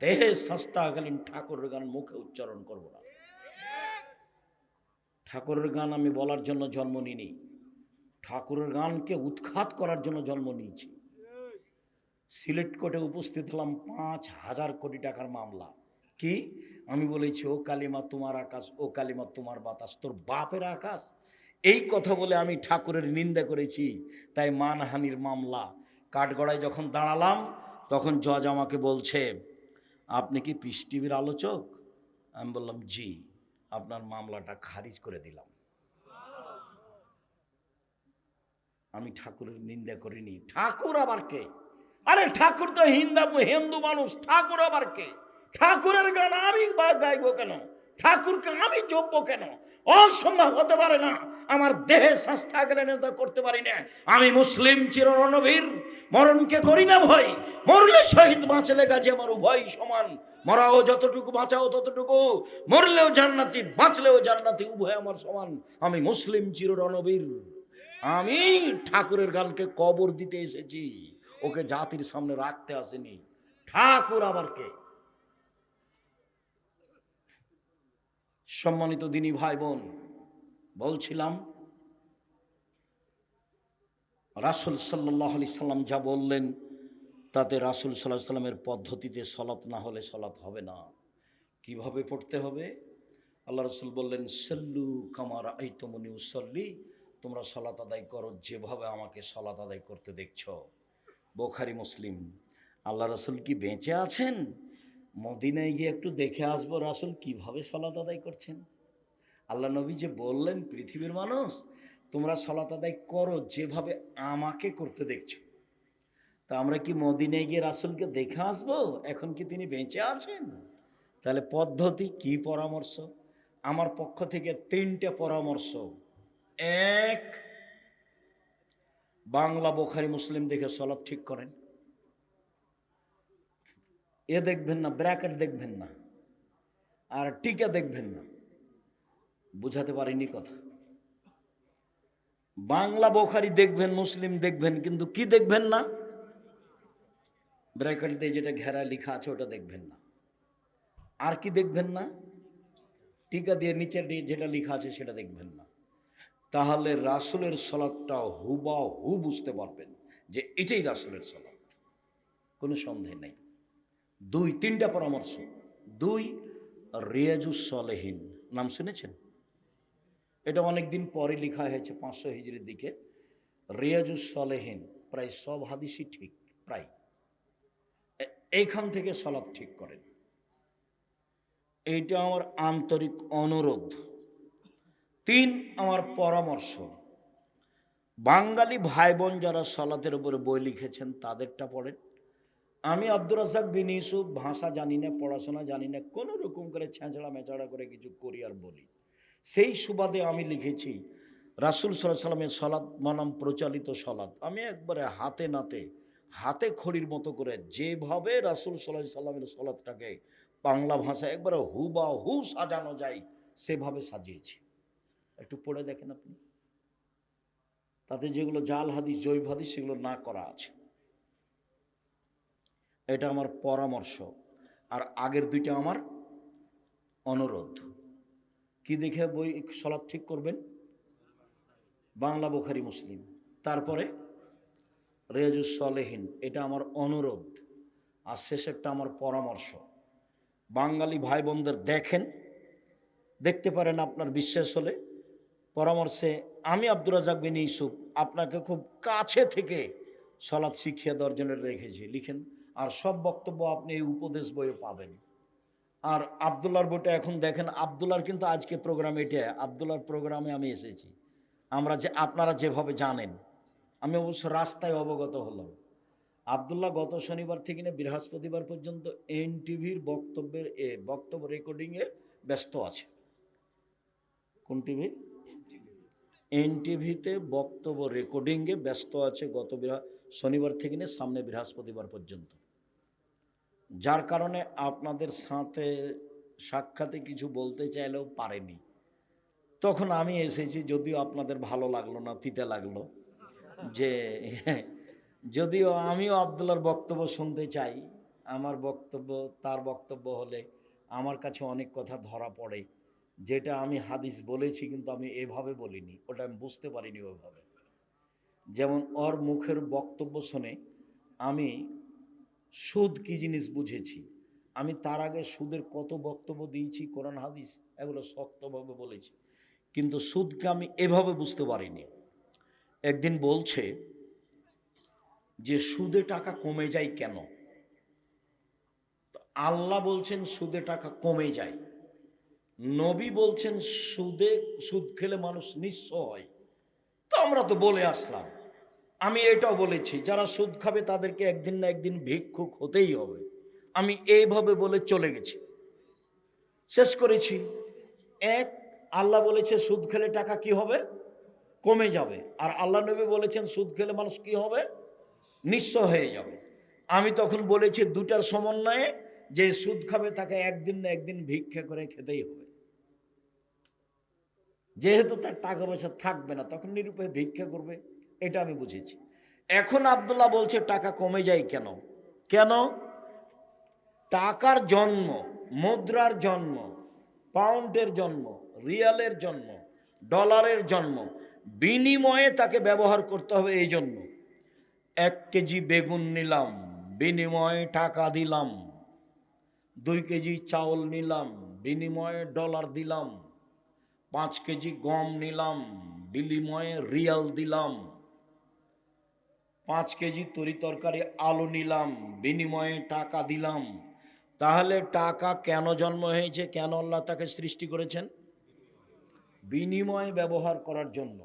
S1: দেহে সংস্থাকালীন ঠাকুরের গান মুখে উচ্চারণ করব না। ঠাকুরের গান আমি বলার জন্য জন্ম নিইনি, ঠাকুরের গানকে উৎখাত করার জন্য জন্ম নিয়েছি। সিলেট কোর্টে উপস্থিত হলাম, 5,000 কোটি টাকার মামলা। কি? আমি বলেছি ও কালিমা তোমার আকাশ, ও কালিমা তোমার বাতাস, তোর বাপের আকাশ। এই কথা বলে আমি ঠাকুরের নিন্দা করেছি, তাই মানহানির মামলা। কাঠগড়ায় যখন দাঁড়ালাম তখন জজ আমাকে বলছে, আপনি কি পিস টিভির আলোচক? আমি বললাম জি। আপনার মামলাটা খারিজ করে দিলাম। আমি ঠাকুরের নিন্দা করিনি। ঠাকুর আবার কে? আরে ঠাকুর তো হিন্দু মানুষ, ঠাকুর আবার কে? ঠাকুরের গান আমি গাইবো কেন? ঠাকুরকে আমি জপবো কেন? অসম্ভব হতে পারে না। আমার দেহে সংস্থা গেলে নেতা করতে পারি না। আমি মুসলিম চির রণবীর, মরণকে করি না ভয়, মরলে শহীদ বাঁচলে গাজী আমার উভয় সমান। মরাও যতটুকু, বাঁচাও ততটুকু, মরলেও জান্নাতি বাঁচলেও জান্নাতি, উভয় আমার সমান। আমি মুসলিম চির রণবীর। আমি ঠাকুরের গানকে কবর দিতে এসেছি, ওকে জাতির সামনে রাখতে আসেনি। ঠাকুর আবার কে? সম্মানিত দিনী ভাই বোন, বলছিলাম রাসূল সাল্লাল্লাহু আলাইহি সাল্লাম যা বললেন তাতে রাসূল সাল্লাল্লাহু আলাইহি সাল্লামের পদ্ধতিতে সলাত না হলে সলাত হবে না। কিভাবে পড়তে হবে? আল্লাহ রাসূল বললেন, সাল্লু কামা রাআইতুমুনি উসাল্লি, তোমরা সলাত আদায় করো যেভাবে আমাকে সলাত আদায় করতে দেখছো। বুখারী মুসলিম। আল্লাহ রাসূল কি বেঁচে আছেন? মদিনায় গিয়ে একটু দেখে আসবো রাসূল কিভাবে সালাত আদায় করছেন। আল্লাহ নবী যে বললেন, পৃথিবীর মানুষ তোমরা সালাত আদায় করো যেভাবে আমাকে করতে দেখছো। তা আমরা কি মদিনায় গিয়ে রাসূলকে দেখে আসবো? এখন কি তিনি বেঁচে আছেন? তাহলে পদ্ধতি কি, পরামর্শ? আমার পক্ষ থেকে 3টে পরামর্শ। এক, বাংলা বুখারী মুসলিম দেখে সালাত ঠিক করেন। এ দেখবেন না, ব্র্যাকেট দেখবেন না, আর টিকা দেখবেন না। বুঝাতে পারিনি কথা। বাংলা বুখারী দেখবেন, মুসলিম দেখবেন, কিন্তু কি দেখবেন না? ব্র্যাকেট দিয়ে যেটা ঘেরা লেখা আছে ওটা দেখবেন না। আর কি দেখবেন না? টিকা দিয়ে নিচের যেটা লেখা আছে সেটা দেখবেন না। তাহলে রাসূলের সালাতটা হুবাহু বুঝতে পারবেন যে এটাই রাসূলের সালাত, কোনো সন্দেহ নেই। 3টা পরামর্শ। 2, রিয়াজুস সালেহিন নাম শুনেছেন? এটা অনেকদিন পরে লেখা হয়েছে, 500 হিজরির দিকে। রিয়াজুস সালেহিন প্রায় সব হাদিসই ঠিক, প্রায়। এইখান থেকে সালাত ঠিক করেন, এইটা আমার আন্তরিক অনুরোধ। 3, আমার পরামর্শ, বাঙালি ভাই বোন যারা সালাতের উপরে বই লিখেছেন তাদেরটা পড়েন। আমি আব্দুর রাজ্জাক বিন ইউসুফ ভাষা জানি না, পড়াশোনা জানি না, কোনো রকম করে ছেঁচড়া মেচড়া করে কিছু করি আর বলি। সেই সুবাদে আমি লিখেছি রাসূল সাল্লাল্লাহু আলাইহি সাল্লামের সালাত বনাম প্রচলিত সালাত। আমি একবারে হাতে নাতে, হাতে খড়ির মতো করে যেভাবে রাসূল সাল্লাল্লাহু আলাইহি সাল্লামের সালাতটাকে বাংলা ভাষায় একবারে হুবাহু সাজানো যায় সেভাবে সাজিয়েছি। একটু পড়ে দেখেন আপনি, তাতে যেগুলো জাল হাদিস, জৈব হাদিস সেগুলো না করা আছে। এটা আমার পরামর্শ। আর আগের 2টা আমার অনুরোধ। কি দেখে বই সালাত ঠিক করবেন? বাংলা বুখারী মুসলিম, তারপরে রিয়াজুস সালেহিন, এটা আমার অনুরোধ। আর শেষেরটা আমার পরামর্শ। বাঙালি ভাই বোনদের দেখেন, দেখতে পারেন আপনার বিশ্বাস হলে। পরামর্শে আমি আব্দুর রাজ্জাক বিন ইউসুফ আপনাকে খুব কাছে থেকে সালাত শিখিয়ে দেওয়ার জন্য রেখেছি, লিখেন। আর সব বক্তব্য আপনি এই উপদেশ বইয়ে পাবেন। আর আবদুল্লাহর বইটা এখন দেখেন, আবদুল্লাহর কিন্তু আজকে প্রোগ্রাম এটা, আবদুল্লাহর প্রোগ্রামে আমি এসেছি। আপনারা যেভাবে জানেন, আমি অবশ্য রাস্তায় অবগত হলাম। আবদুল্লাহ গত শনিবার থেকে নিয়ে বৃহস্পতিবার পর্যন্ত এনটিভির বক্তব্য রেকর্ডিংয়ে ব্যস্ত আছে। কোন টিভি? এনটিভিতে বক্তব্য রেকর্ডিংয়ে ব্যস্ত আছে গত শনিবার থেকে নিয়ে সামনে বৃহস্পতিবার পর্যন্ত। যার কারণে আপনাদের সাথে সাক্ষাতে কিছু বলতে চাইলেও পারেনি। তখন আমি এসেছি, যদিও আপনাদের ভালো লাগলো না, তিতে লাগলো, যে যদিও আমিও আবদুল্লাহর বক্তব্য শুনতে চাই। আমার বক্তব্য তার বক্তব্য হলে আমার কাছে অনেক কথা ধরা পড়ে, যেটা আমি হাদিস বলেছি কিন্তু আমি এভাবে বলিনি, ওটা আমি বুঝতে পারিনি ওইভাবে। যেমন ওর মুখের বক্তব্য শুনে আমি সুদ কি জিনিস বুঝেছি। আমি তার আগে সুদের কত বক্তব্য দিয়েছি, কোরআন হাদিস এগুলো শক্তভাবে বলেছি, কিন্তু সুদকে আমি এভাবে বুঝতে পারিনি। একদিন বলছে যে সুদে টাকা কমে যায় কেন? আল্লাহ বলছেন সুদে টাকা কমে যায়, নবী বলছেন সুদ খেলে মানুষ নিঃস্ব হয়। তো আমরা তো বলে আসলাম, আমি এটাও বলেছি যারা সুদ খাবে তাদেরকে একদিন না একদিন ভিক্ষুক হতেই হবে। আমি এইভাবে বলে চলে গেছি, শেষ করেছি। এক, আল্লাহ বলেছে সুদ খেলে টাকা কি হবে? কমে যাবে। আর আল্লাহ নবী বলেছেন সুদ খেলে মানুষ কি হবে? নিঃস্ব হয়ে যাবে। আমি তখন বলেছি 2টার সমন্বয়ে, যে সুদ খাবে তাকে একদিন না একদিন ভিক্ষা করে খেতেই হবে। যেহেতু তার টাকা পয়সা থাকবে না, তখন নিরুপায় ভিক্ষা করবে, এটা আমি বুঝেছি। এখন আব্দুল্লাহ বলছে টাকা কমে যায় কেন? কেন? টাকার জন্ম, মুদ্রার জন্ম, পাউন্ডের জন্ম, রিয়ালের জন্ম, ডলারের জন্ম, বিনিময়ে তাকে ব্যবহার করতে হবে। এই জন্য 1 কেজি বেগুন নিলাম, বিনিময়ে টাকা দিলাম। 2 কেজি চাউল নিলাম, বিনিময়ে ডলার দিলাম। 5 কেজি গম নিলাম, বিনিময়ে রিয়াল দিলাম। 5 কেজি তরি তরকারি আলু নিলাম, বিনিময়ে টাকা দিলাম, তাহলে টাকা কেন জন্ম হয়েছে? কেন আল্লাহ তাকে সৃষ্টি করেছেন? বিনিময়ে ব্যবহার করার জন্য।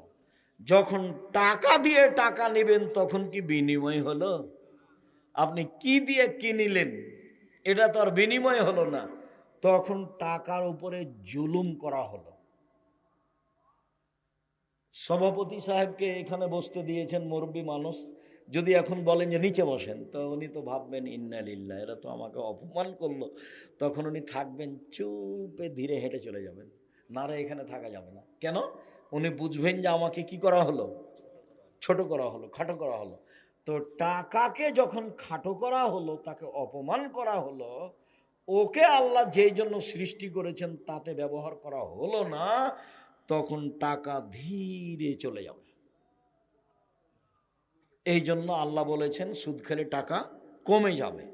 S1: যখন টাকা দিয়ে টাকা নেবেন তখন কি বিনিময় হলো? আপনি কি দিয়ে কি নিলেন? এটা তো আর বিনিময় হলো না, তখন টাকার উপরে জুলুম করা হলো। সভাপতি সাহেবকে এখানে বসতে দিয়েছেন, মুরব্বী মানুষ, যদি এখন বলেন যে নিচে বসেন, তো উনি তো ভাববেন ইন্না লিল্লাহ, এরা তো আমাকে অপমান করলো। তখন উনি থাকবেন চুপে, ধীরে হেঁটে চলে যাবেন, না রে এখানে থাকা যাবে না। কেন? উনি বুঝবেন যে আমাকে কি করা হলো? ছোট করা হলো, খাটো করা হলো। তো টাকাকে যখন খাটো করা হলো, তাকে অপমান করা হলো, ওকে আল্লাহ যেই জন্য সৃষ্টি করেছেন তাতে ব্যবহার করা হলো না, তখন টাকা ধীরে চলে যাবে। এই জন্য আল্লাহ বলেছেন সুদ খেলে টাকা কমে যাবে।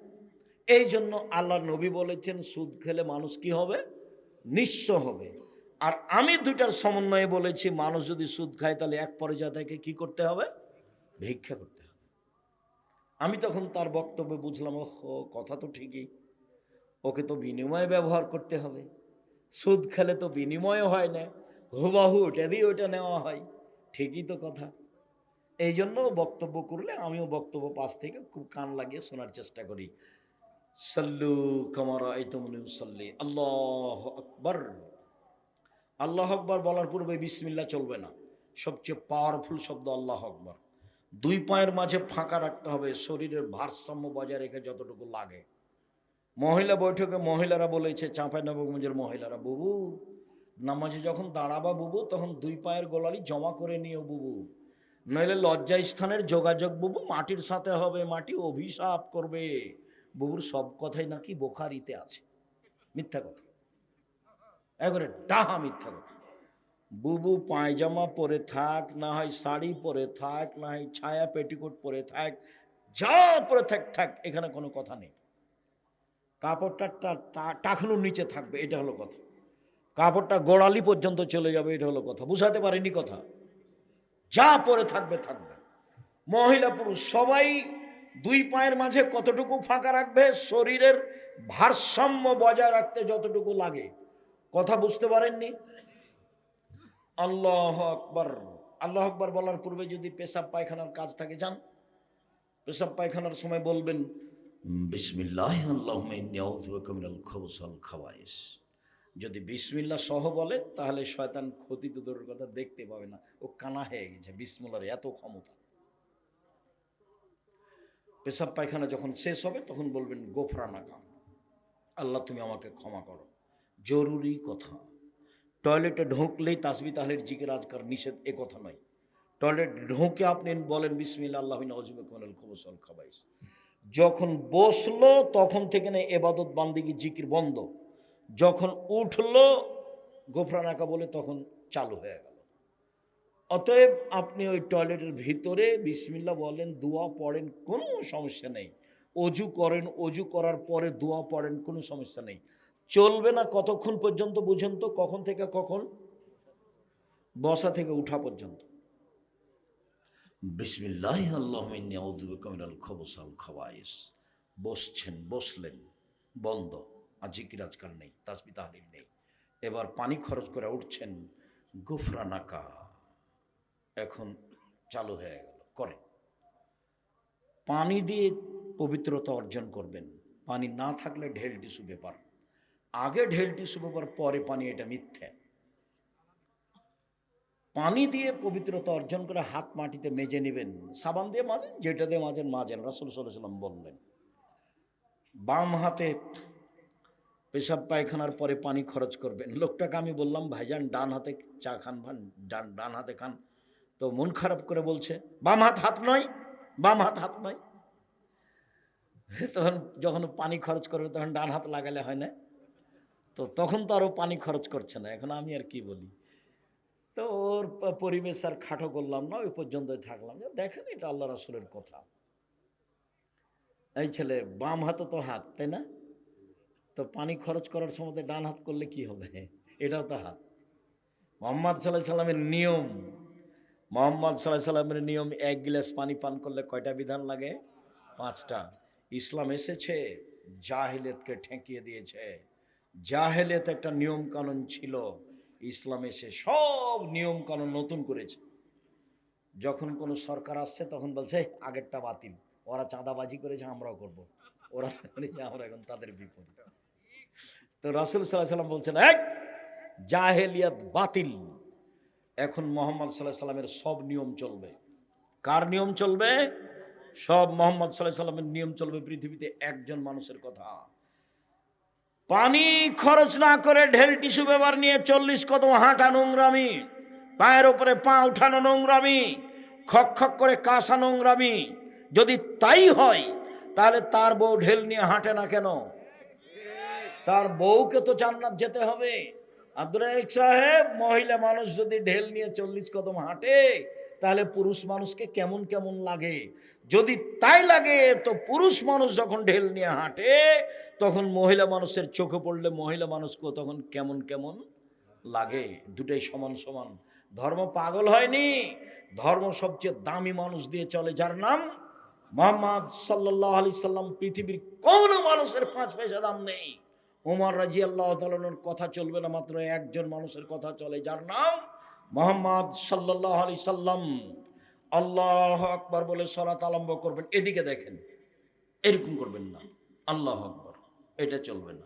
S1: এই জন্য আল্লাহ নবী বলেছেন সুদ খেলে মানুষ কি হবে? নিঃস্ব হবে। আর আমি দুইটার সমন্বয়ে বলেছি, মানুষ যদি সুদ খায় তাহলে এক পর্যায়ে তাকে কি করতে হবে? ভিক্ষা করতে হবে। আমি তখন তার বক্তব্যে বুঝলাম, ও কথা তো ঠিকই, ওকে তো বিনিময়ে ব্যবহার করতে হবে। সুদ খেলে তো বিনিময় হয় না, হুবাহু ওটা দিয়ে ওটা নেওয়া হয়। ঠিকই তো কথা। এই জন্য বক্তব্য করলে আমিও বক্তব্য পাশ থেকে খুব কান লাগিয়ে শোনার চেষ্টা করি। সাল্লু কামা রাআইতুমুনি উসাল্লি। আল্লাহু আকবার। আল্লাহ আকবার বলার পূর্বে বিসমিল্লাহ চলবে না। সবচেয়ে পাওয়ারফুল শব্দ আল্লাহ আকবার। দুই পায়ের মাঝে ফাঁকা রাখতে হবে, শরীরের ভারসাম্য বজায় রেখে যতটুকু লাগে। মহিলা বৈঠকে মহিলারা বলেছে, চাঁপাইনবাবগঞ্জের মহিলারা, বুবু নামাজে যখন দাঁড়াবা বুবু, তখন দুই পায়ের গোলালি জমা করে নিও বুবু, নইলে লজ্জা স্থানের যোগাযোগ বুবু মাটির সাথে হবে, মাটি অভিশাপ করবে। বুবুর সব কথাই নাকি বোখারিতে আছে। মিথ্যা কথা, একবারে ডাহা মিথ্যা কথা। বুবু পায়জামা পরে থাক, না হয় শাড়ি পরে থাক, না হয় ছায়া পেটিকোট পরে থাক, যা পরে থাক থাক, এখানে কোনো কথা নেই। কাপড়টা টাকনুর নিচে থাকবে, এটা হলো কথা। কাপড়টা গোড়ালি পর্যন্ত চলে যাবে, এটা হলো কথা। বুঝাতে পারিনি কথা? যা পরে থাকবে থাকবে। মহিলা পুরুষ সবাই দুই পায়ের মাঝে কতটুকু ফাঁকা রাখবে? শরীরের ভারসাম্য বজায় রাখতে যতটুকু লাগে। কথা বুঝতে পারেননি? আল্লাহ আকবার। আল্লাহ আকবার বলার পূর্বে যদি পেশাব পায়খানার কাজ থাকে, যান পেশাব পায়খানার সময় বলবেন বিসমিল্লাহ আল্লাহুম্মা ইন্নী আউযু বিকা মিনাল খুবুসি ওয়াল খাবায়েস। যদি বিসমিল্লাহ সহ বলে তাহলে শয়তান ক্ষতি তো দূরের কথা দেখতে পাবে না, ও কানা হয়ে গেছে। বিসমিল্লাহর এত ক্ষমতা। পেশাব পায়খানা যখন শেষ হবে তখন বলবেন গোফরানাকা, আল্লাহ তুমি আমাকে ক্ষমা করো। জরুরি কথা। টয়লেটে ঢুকলেই তাসবিহ তাহলিল জিকির আজকার নিষেধ, এ কথা নয়। টয়লেট ঢুকে আপনি বলেন বিসমিল্লাহ আল্লাহুম্মা ইন্নী আউযু বিকা মিনাল খুবুসি ওয়াল খাবায়েস। যখন বসলো তখন থেকে না এবাদত বান্দিগি জিকির বন্ধ। যখন উঠলো গোফরানাকা বলে তখন চালু হয়ে গেল। অতএব আপনি ওই টয়লেটের ভিতরে বিসমিল্লাহ বলেন, দোয়া পড়েন, কোনো সমস্যা নেই। অজু করেন, অজু করার পরে দোয়া পড়েন, কোনো সমস্যা নেই। চলবে না কতক্ষণ পর্যন্ত বুঝেন তো? কখন থেকে কখন? বসা থেকে উঠা পর্যন্ত। বিসমিল্লাহ আল্লাহুম্মা ইন্নী আউযু বিকা মিনাল খুবুসি ওয়াল খাবায়েস। বসছেন, বসলেন, বন্ধ। আর জিকির আজকাল নেই, তাসবিহ তাহলিল নেই। এবার পানি খরচ করে উঠছেন, গুফরানাকা এখন চালু হয়ে গেল, করেন। পানি দিয়ে পবিত্রতা অর্জন করবেন। পানি না থাকলে ঢেল টিস্যু পেপার, আগে ঢেল টিস্যু পেপার পরে পানি, এটা মিথ্যে। পানি দিয়ে পবিত্রতা অর্জন করে হাত মাটিতে মেজে নেবেন, সাবান দিয়ে মাজেন, যেটা দিয়ে মাজেন মাজেন, রাসূল সাল্লাল্লাহু আলাইহি ওয়াসাল্লাম বললেন। বাম হাতে পেশাব পায়খানার পরে পানি খরচ করবেন। লোকটাকে আমি বললাম, ভাইজান ডান হাতে চা খান, ভান ডান হাতে খান। তো মন খারাপ করে বলছে বাম হাত হাত নয়, বাম হাত হাত নয়। তখন যখন পানি খরচ করবে তখন ডান হাত লাগালে হয় না? তো তখন তো আরও পানি খরচ করছে না। এখন আমি আর কি বলি? তো ওর পরিবেশ আর খাটো করলাম না, ওই পর্যন্তই থাকলাম। দেখেন, এটা আল্লাহ রাসূলের কথা। এই ছেলে বাম হাতে তো হাত, তাই না? তো পানি খরচ করার সময় ডান হাত করলে কি হবে? এটাও তো হাত। মুহাম্মদ সাল্লাল্লাহু আলাইহি সাল্লামের নিয়ম, মোহাম্মদ সাল্লাল্লাহু আলাইহি সাল্লামের নিয়ম, এক গ্লাস পানি পান করলে কয়টা বিধান লাগে? 5টা। ইসলাম এসেছে জাহেলিয়াতকে ঠেকিয়ে দিয়েছে। জাহেলিয়াত একটা নিয়ম কানুন ছিল, ইসলাম এসে সব নিয়ম কানুন নতুন করেছে। যখন কোনো সরকার আসছে তখন বলছে আগেরটা বাতিল, ওরা চাঁদাবাজি করেছে আমরাও করব, ওরা করেছে আমরা এখন তাদের বিপরীত। তো রাসূল সাল্লাল্লাহু আলাইহি সাল্লাম বলছেন এক জাহেলিয়াত বাতিল, এখন মোহাম্মদ সাল্লাল্লাহু আলাইহি সাল্লামের সব নিয়ম চলবে। কার নিয়ম চলবে? সব মোহাম্মদ সাল্লাল্লাহু আলাইহি সাল্লামের নিয়ম চলবে। পৃথিবীতে একজন মানুষের কথা, পানি খরচ না করে ঢেল টিস্যু ব্যবহার নিয়ে 40 কদম হাঁটা নোংরামি, পায়ের উপরে পা উঠানো নোংরামি, খক খক করে কাশা নোংরামি। যদি তাই হয় তাহলে তার বউ ঢেল নিয়ে হাঁটে না কেন? তার বউকে তো জান্নাত যেতে হবে। আব্দুর রাজ্জাক সাহেব, মহিলা মানুষ যদি ঢেল নিয়ে 40 কদম হাঁটে তাহলে পুরুষ মানুষকে কেমন কেমন লাগে? যদি তাই লাগে তো পুরুষ মানুষ যখন ঢেল নিয়ে হাঁটে তখন মহিলা মানুষের চোখে পড়লে মহিলা মানুষকে তখন কেমন কেমন লাগে। দুটাই সমান সমান। ধর্ম পাগল হয়নি, ধর্ম সবচেয়ে দামি মানুষ দিয়ে চলে যার নাম মুহাম্মদ সাল্লাল্লাহু আলাইহি সাল্লাম। পৃথিবীর কোনো মানুষের 5 পয়সা দাম নেই। ওমর রাদিয়াল্লাহু তাআলার কথা চলবে না, মাত্র একজন মানুষের কথা চলে যার নাম মুহাম্মদ সাল্লাল্লাহু আলাইহি সাল্লাম। আল্লাহু আকবার বলে সালাত আরম্ভ করবেন, এদিকে দেখেন, এরকম করবেন না। আল্লাহু আকবার, এটা চলবে না।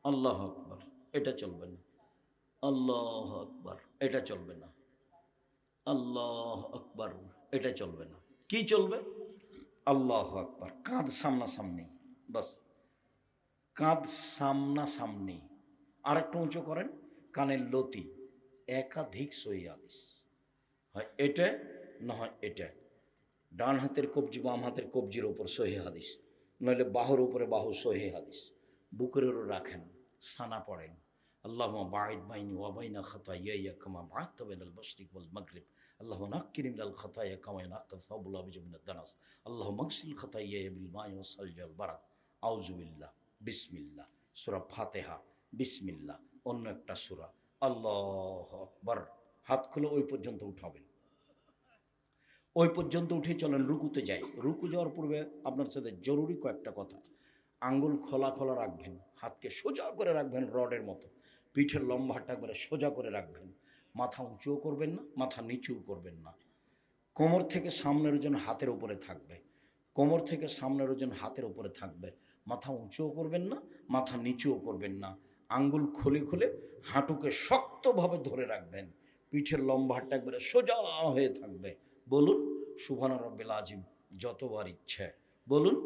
S1: আল্লাহু আকবার, এটা চলবে না। আল্লাহু আকবার, এটা চলবে না। আল্লাহু আকবার, এটা চলবে না। কি চলবে? আল্লাহু আকবার, কাঁধ সামনাসামনি, বাস কাঁধ সামনাসামনি। আর একটু উঁচু করেন, কানের লতি। একাধিক সহিহ হাদিস, হয় এটা না হয় এটা। ডান হাতের কবজি বাম হাতের কবজির ওপর সহিহ হাদিস, নইলে বাহুর উপরে বাহু সহিহ হাদিস। বুকের উপর রাখেন, সানা পড়েন, আল্লাহুম্মা বাঈদ বাইনি ওয়া বাইনা খাতায়ায়া কামা বা'আদতা বাইনাল মাশরিক ওয়াল মাগরিব, আল্লাহুম্মা নাক্কিনি মিনাল খাতায়া কামা ইয়ানক্কা আস-সাবুল আবিয়াযু মিনাদ দানাস, আল্লাহুম্মা আগসিল খাতায়ায়া বিল মাই ওয়াস সালজি ওয়াল বারাদ। আউযু বিল্লাহ, বিসমিল্লাহ। সূরা ফাতিহা, বিসমিল্লাহ। অন্য একটা সূরা, আল্লাহু আকবার। হাত খুলে ওই পর্যন্ত উঠাবেন, ওই পর্যন্ত উঠে চলেন রুকুতে যাই। রুকু যাওয়ার পূর্বে আপনার সাথে জরুরি কয়েকটা কথা। আঙ্গুল খোলা খোলা রাখবেন, হাতকে সোজা করে রাখবেন রডের মতো, পিঠের লম্বাটা একবারে সোজা করে রাখবেন। মাথা উঁচুও করবেন না, মাথা নিচুও করবেন না। কোমর থেকে সামনের ওজন হাতের উপরে থাকবে, কোমর থেকে সামনের ওজন হাতের উপরে থাকবে। মাথা উঁচুও করবেন না, মাথা নিচুও করবেন না। আঙ্গুল খুলে খুলে হাঁটুকে শক্তভাবে ধরে রাখবেন, পিঠের লম্বাটা একবারে সোজা হয়ে থাকবে। বলুন সুবহান রাব্বিল আযীম যতবার ইচ্ছে, বলুন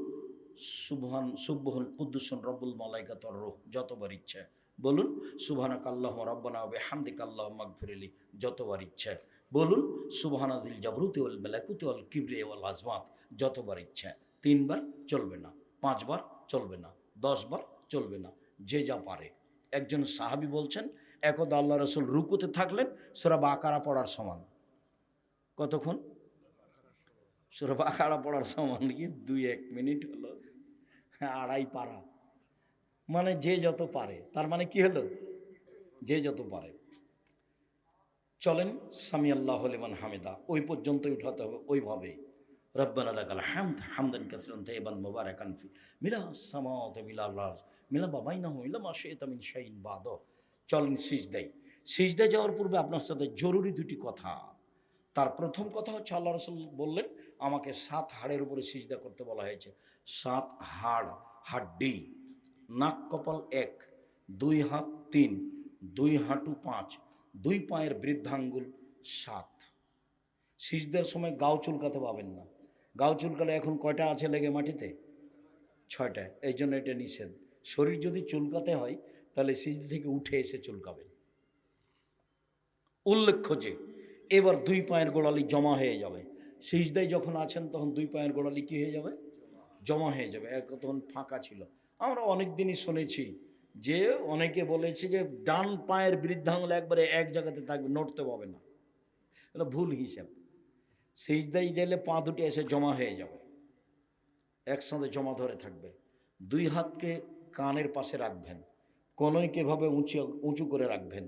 S1: সুবহান কুদ্দুসুন রব্বুল মালাইকাতুর রূহ যতবার ইচ্ছে, বলুন সুবহানাকা আল্লাহুম্মা রাব্বানা ওয়া বিহামদিকা আল্লাহুম্মা ইগফিরলি যতবার ইচ্ছে, বলুন সুবহানাল জাবরুতি ওয়াল মালাকুতি ওয়াল কিবরিয়া ওয়াল আজমাত যতবার ইচ্ছে। 3 বার চলবে না, 5 বার চলবে না, 10 বার চলবে না, যে যা পারে। একজন সাহাবী বলছেন, একদা আল্লাহ রাসূল রুকুতে থাকলেন সূরা বাকারা পড়ার সমান। কতক্ষণ? সূরা বাকারা পড়ার সমান কি 2-1 মিনিট হলো? 2.5 পারা, মানে যে যত পারে। তার মানে কি হলো? যে যত পারে। চলেন সামি আল্লাহু লিমান হামিদা, ওই পর্যন্তই উঠাতে হবে ওইভাবে। রব্বানা লাকাল হামদ হামদান কাসীরান তাইয়িবান মুবারাকান ফি মিলাস সামাওয়াতি মিলাল আরদ মিলা মা বাইনাহুম ইলা মা শাইতা মিন শাইইন বাদ। চলেন সিজদায়। সিজদায় যাওয়ার পূর্বে আপনার সাথে জরুরি দুটি কথা। তার প্রথম কথা হচ্ছে, আল্লাহ রাসূল বললেন আমাকে 7 হাড়ের উপরে সিজদা করতে বলা হয়েছে। 7 হাড়, হাড্ডি। নাক কপাল 1, 2 হাত 3, 2 হাঁটু 5, 2 পায়ের বৃদ্ধাঙ্গুল 7। সিজদার সময় গাও চুলকাতে পাবেন না। গাও চুলকালে এখন কয়টা আছে লেগে মাটিতে? 6টা। এই জন্য এটা নিষেধ। শরীর যদি চুলকাতে হয় তাহলে সিজদা থেকে উঠে এসে চুলকাবেন। উল্লেখ্য যে এবার 2 পায়ের গোড়ালি জমা হয়ে যাবে। সিজদায় যখন আছেন তখন 2 পায়ের গোড়ালি কি হয়ে যাবে? জমা হয়ে যাবে। তখন ফাঁকা ছিল। আমরা অনেক দিনই শুনেছি যে অনেকে বলেছে যে ডান পায়ের বৃদ্ধাঙ্গুল একবারে এক জায়গাতে থাকবে, নড়তে পাবে না। এটা ভুল হিসাব। সিজদায় গেলে পা দুটি এসে জমা হয়ে যাবে, একসাথে জমা ধরে থাকবে। 2 হাতকে কানের পাশে রাখবেন, কনুইকে এভাবে উঁচু করে রাখবেন।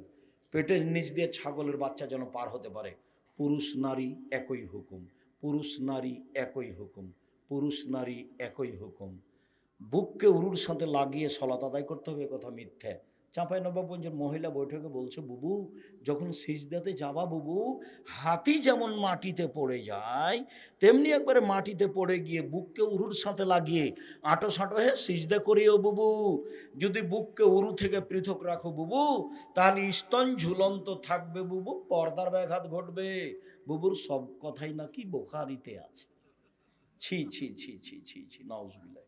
S1: পেটের নিচ দিয়ে ছাগলের বাচ্চা যেন পার হতে পারে পুরুষ নারী একই হুকুম, পুরুষ নারী একই হুকুম, পুরুষ নারী একই হুকুম। বুককে উরুর সাথে লাগিয়ে সলাত আদায় করতে হবে, কথা মিথ্যে। চাঁপাইনবাবগঞ্জের মহিলা বৈঠকে বলছে, বুবু যখন সিজদাতে যাবা বুবু, হাতি যেমন মাটিতে পড়ে যায় তেমনি একবারে মাটিতে পড়ে গিয়ে বুককে উরুর সাথে লাগিয়ে আঁটো সাঁটো হয়ে সিজদা করিও বুবু। যদি বুককে উরু থেকে পৃথক রাখো বুবু, তাহলে স্তন ঝুলন্ত থাকবে বুবু, পর্দার ব্যাঘাত ঘটবে। বুবুর সব কথাই নাকি বুখারীতে আছে। ছি ছি ছি ছি ছি ছি, নাউজুবিল্লাহ।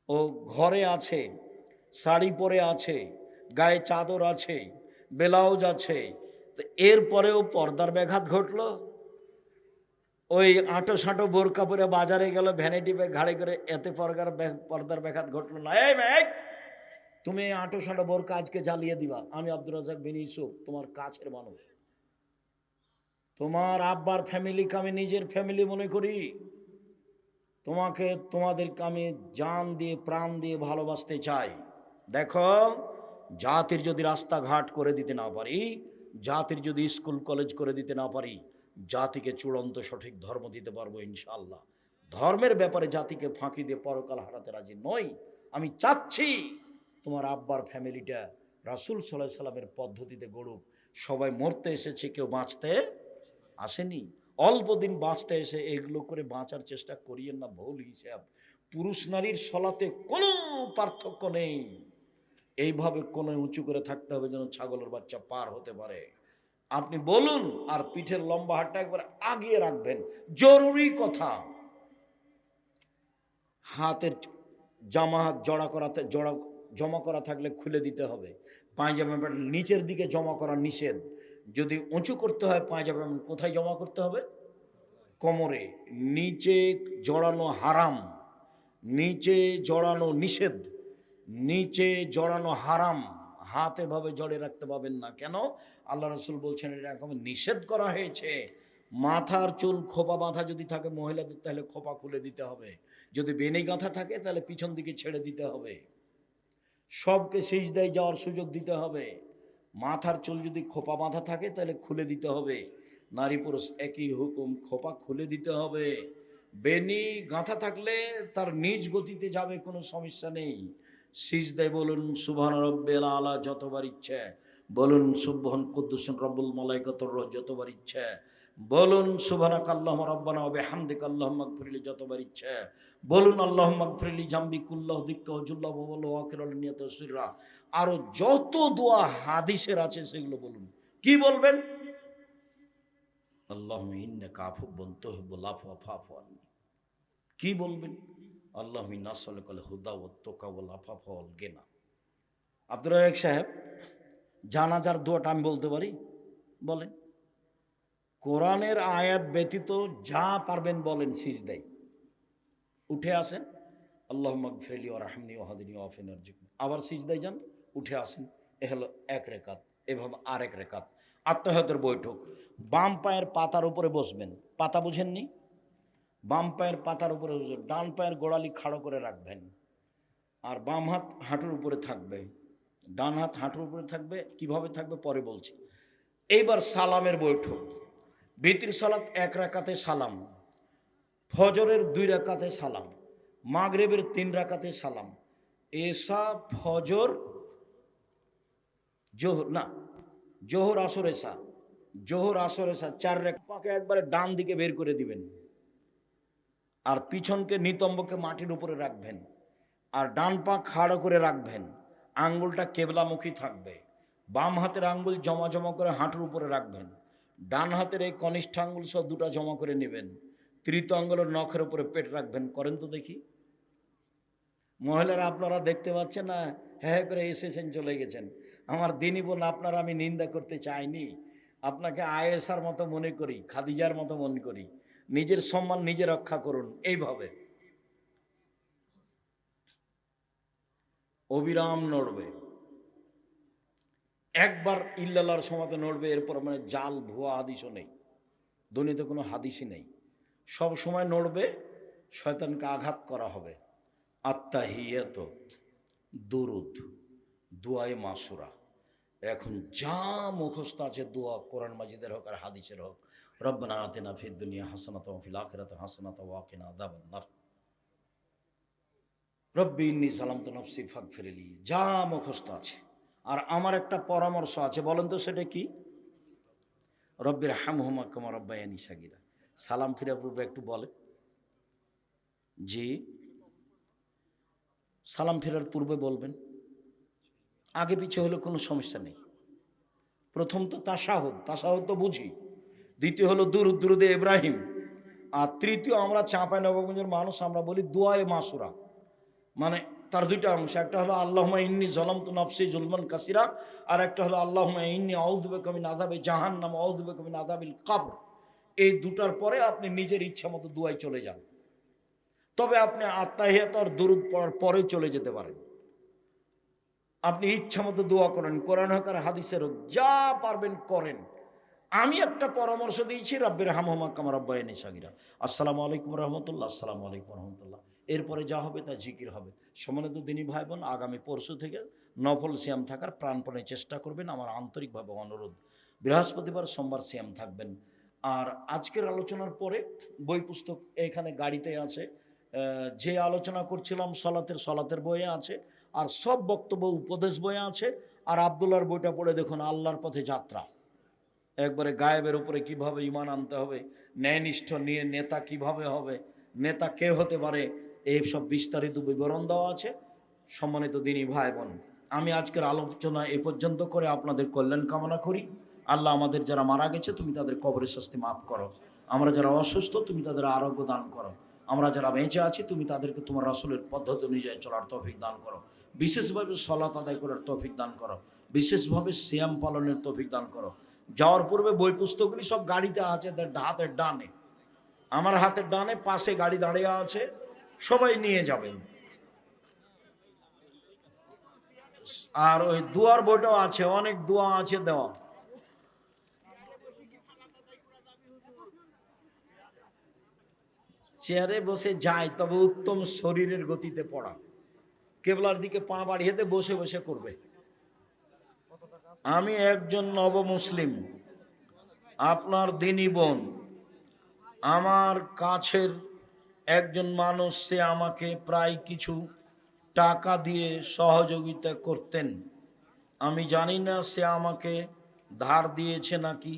S1: ও ঘরে আছে, শাড়ি পরে আছে, গায়ে চাদর আছে, ব্লাউজ আছে, তো এরপরেও পর্দার ব্যাঘাত ঘটলো। ওই আঁটো সাঁটো বোরকা পরে বাজারে গেল, ভ্যানিটি ব্যাগ ঘাড়ে করে, এতে পর্দার ব্যাঘাত ঘটলো না। এই মেয়ে, তুমি আঁটো সাঁটো বোরকা আজকে জ্বালিয়ে দিবা। আমি আব্দুর রাজ্জাক বিন ইউসুফ, তোমার কাছের মানুষ, তোমার আব্বার ফ্যামিলিকে আমি নিজের ফ্যামিলি মনে করি। তোমাদেরকে আমি জান দিয়ে প্রাণ দিয়ে ভালোবাসতে চাই। দেখো, জাতির যদি রাস্তাঘাট করে দিতে না পারি, জাতির যদি স্কুল কলেজ করে দিতে না পারি, জাতিকে চূড়ান্ত সঠিক ধর্ম দিতে পারবো ইনশাআল্লাহ। ধর্মের ব্যাপারে জাতিকে ফাঁকি দিয়ে পরকাল হারাতে রাজি নই। আমি চাচ্ছি তোমার আব্বার ফ্যামিলিটা রাসূল সাল্লাল্লাহু আলাইহি সাল্লামের পদ্ধতিতে গড়ুক। সবাই মরতে এসেছে, কেউ বাঁচতে আসেনি। অল্প দিন বাঁচতে এসে এগুলো করে বাঁচার চেষ্টা করিয়েন না, ভুল হিসাব। পুরুষ নারীর সলাতে কোনো পার্থক্য নেই। এইভাবে কোনো উঁচু করে থাকতে হবে যেন ছাগলের বাচ্চা পার হতে পারে। আপনি বলুন, আর পিঠের লম্বা হাতটা একবার আগিয়ে রাখবেন, জরুরি কথা। হাতের জামা জমা করা থাকলে খুলে দিতে হবে। পায়জামা নিচের দিকে জমা করা নিষেধ। যদি উঁচু করতে হয় পায়জামা কোথায় জমা করতে হবে? কোমরে। নিচে জড়ানো হারাম, নিচে জড়ানো নিষেধ, নিচে জড়ানো হারাম। হাত এভাবে জড়ে রাখতে পাবেন না। কেন? আল্লাহ রাসূল বলছেন এরকম নিষেধ করা হয়েছে। মাথার চুল খোপা বাঁধা যদি থাকে মহিলাদের, তাহলে খোপা খুলে দিতে হবে। যদি বেনি গাঁথা থাকে তাহলে পিছন দিকে ছেড়ে দিতে হবে। সবকে সিজদায় যাওয়ার সুযোগ দিতে হবে। মাথার চুল যদি খোপা বাঁধা থাকে তাহলে খুলে দিতে হবে। নারী পুরুষ একই হুকুম, খোপা খুলে দিতে হবে। বেনি গাঁথা থাকলে তার নিজ গতিতে যাবে, কোনো সমস্যা নেই। সিজদায় বলুন সুবহান রাব্বিল আলা যতবার ইচ্ছে, বলুন সুবহান কুদ্দুসুন রব্বুল মালাইকাতুর রূহ যতবার ইচ্ছে, বলুন সুবহানাকা আল্লাহুম্মা রাব্বানা ওয়া বিহামদিকা আল্লাহুম্মা ইগফিরলি যতবার ইচ্ছে, বলুন আল্লাহুম্মা ইগফিরলি জামবি কুল্লাহু দিক্কাহু জুল্লাহু ওয়া বলু আখিরাল নিয়াত সিররা। আরো যত দোয়া হাদিসের আছে সেগুলো বলুন। কি বলবেন? আল্লাহুম্মা ইন্নাকা আফুব্বুন তুহিব্বুল আফওয়া ফাফু আননি। কি বলবেন? আল্লাহুম্মা ইন্না নাসআলুকাল হুদা ওয়াত তুকা ওয়াল আফাফা ওয়াল গিনা। আব্দুর রাজ্জাক সাহেব, জানাজার দোয়াটা আমি বলতে পারি? বলেন। কোরআনের আয়াত ব্যতীত যা পারবেন বলেন সিজদায়। উঠে আসেন, আল্লাহুম্মা ইগফিরলি ওয়ারহামনি ওয়াহদিনি ওয়াআফিনি ওয়ারযুকনি। আবার সিজদায় যান, উঠে আসেন। এ হলো এক রেকাত। এভাবে আরেক রেকাত। আত্তাহিয়াতের বৈঠক। বাম পায়ের পাতার উপরে বসবেন। পাতা বুঝেননি? বাম পায়ের পাতার উপরে বসবেন, ডান পায়ের গোড়ালি খাড়ো করে রাখবেন, আর বাম হাত হাঁটুর উপরে থাকবে, ডান হাত হাঁটুর উপরে থাকবে। কিভাবে থাকবে পরে বলছি। এইবার সালামের বৈঠক। ভিতর সালাত 1 রাকাতে সালাম, ফজরের 2 রাকাতে সালাম, মাগরিবের 3 রাকাতে সালাম, এশা ফজর জোহর আসর এশা, জোহর আসর এশা 4 রাকাত। পাকে একবারে ডান দিকে বের করে দিবেন, আর পিছনকে নিতম্বকে মাটির উপরে রাখবেন, আর ডান পা খাড়ো করে রাখবেন। আঙ্গুলটা কেবলামুখী থাকবে। বাম হাতের আঙ্গুল জমা জমা করে হাঁটুর উপরে রাখবেন। ডান হাতের এই কনিষ্ঠ আঙ্গুল সহ 2টা জমা করে নেবেন। তৃতীয় আঙ্গুলের নখের উপরে পেট রাখবেন। করেন তো দেখি। মহিলারা আপনারা দেখতে পাচ্ছেন না, হ্যাঁ করে এসেছেন, চলে গেছেন। আমার দিনই বোন, আপনারা আমি নিন্দা করতে চাইনি। আপনাকে আয়েশার মতো মনে করি, খাদিজার মতো মনে করি। নিজের সম্মান নিজে রক্ষা করুন। এইভাবে অবিরাম নড়বে। একবার ইল্লাল্লাহর সমাতে নড়বে, এরপর মানে জাল ভুয়া হাদিসও নেই, দুনিয়াতে কোনো হাদিসই নেই। সব সময় নড়বে, শয়তানকে আঘাত করা হবে। আত্তাহিয়াত, দুরুদ, দুআয়ে মাসুরা, এখন যা মুখস্থ আছে দোয়া, কোরআন মাজিদের হোক আর হাদিসের হোক, রব্বানা আতিনা ফিদ দুনিয়া হাসানাতাও ওয়া ফিল আখিরাতি হাসানাতাও ওয়া কিনা আযাবান নার, রব্বি ইন্নী যালামতু নাফসি ফাগফিরলি, যা মুখস্থ আছে। আর আমার একটা পরামর্শ আছে, বলেন তো সেটা কি? রব্বির হামহুমা কামা রাব্বায়ানি সাগীরা। সালাম ফিরার পূর্বে একটু বলে, জি, সালাম ফেরার পূর্বে বলবেন, আগে পিছে হলে কোনো সমস্যা নেই। প্রথম তো তাশাহুদ, তাশাহুদ তো বুঝি। দ্বিতীয় হলো দুরুদে ইব্রাহিম। আর তৃতীয়, আমরা চাঁপাইনবাবগঞ্জের মানুষ, আমরা বলি দোয়ায়ে মাসুরা। মানে তার দুইটা অংশ, একটা হলো আল্লাহুম্মা ইন্নী যালামতু নাফসি যুলমান কাসীরা, আর একটা হলো আল্লাহুম্মা ইন্নী আউযু বিকা মিন আযাবি জাহান্নাম ওয়া আউযু বিকা মিন আযাবিল কবর। এই দুটার পরে আপনি নিজের ইচ্ছা মতো দোয়ায় চলে যান। তবে আপনি আত্তাহিয়াত আর দুরুদ পড়ার পরে চলে যেতে পারেন। আপনি ইচ্ছা মতো দোয়া করেন, কোরআন হোক আর হাদিসের হোক, যা পারবেন করেন। আমি একটা পরামর্শ দিয়েছি, রব্বির হামহুমা কামা রাব্বায়ানি সাগীরা। আসসালামু আলাইকুম রহমতুল্লাহ, আসসালামু আলাইকুম রহমতুল্লাহ। এরপরে যা হবে তা জিকির হবে। সম্মানিত দিনী ভাই বোন, আগামী পরশু থেকে নফল সিয়াম থাকার প্রাণপণে চেষ্টা করবেন, আমার আন্তরিকভাবে অনুরোধ। বৃহস্পতিবার সোমবার সিয়াম থাকবেন। আর আজকের আলোচনার পরে বই পুস্তক এখানে গাড়িতে আছে, যে আলোচনা করছিলাম সলাতের বইয়ে আছে, আর সব বক্তব্য উপদেশ বইয়ে আছে। আর আব্দুল্লাহর বইটা পড়ে দেখুন, আল্লাহর পথে যাত্রা, একবারে গায়েবের উপরে কিভাবে ঈমান আনতে হবে, ন্যায়নিষ্ঠ নিয়ে নেতা কিভাবে হবে, নেতা কে হতে পারে, এই সব বিস্তারিত বিবরণ দেওয়া আছে। সম্মানিত দিনী ভাই বোন, আমি আজকের আলোচনা এ পর্যন্ত করে আপনাদের কল্যাণ কামনা করি। আল্লাহ, আমাদের যারা মারা গেছে তুমি তাদের কবরের শাস্তি মাফ করো। আমরা যারা অসুস্থ তুমি তাদের আরোগ্য দান করো। আমরা যারা বেঁচে আছি তুমি তাদেরকে তোমার রাসূলের পদ্ধতি অনুযায়ী চলার তৌফিক দান করো। বিশেষভাবে সালাত আদায় করার তৌফিক দান করো। বিশেষভাবে সিয়াম পালনের তৌফিক দান করো। যাওয়ার পূর্বে বই পুস্তকগুলি সব গাড়িতে আছে, হাতের ডানে, আমার হাতের ডানে পাশে গাড়ি দাঁড়িয়ে আছে, সবাই নিয়ে যাবেন। আর ওই দুয়ার বইটাও আছে, অনেক দোয়া আছে দেওয়া। চেয়ারে বসে যায়, তবে উত্তম শরীরের গতিতে পড়া, কেবলার দিকে পা বাড়িয়ে দিয়ে বসে বসে করবে। আমি একজন নবমুসলিম, আপনার দিনী বোন, আমার কাছের একজন মানুষ, সে আমাকে প্রায় কিছু টাকা দিয়ে সহযোগিতা করতেন। আমি জানি না সে আমাকে ধার দিয়েছে নাকি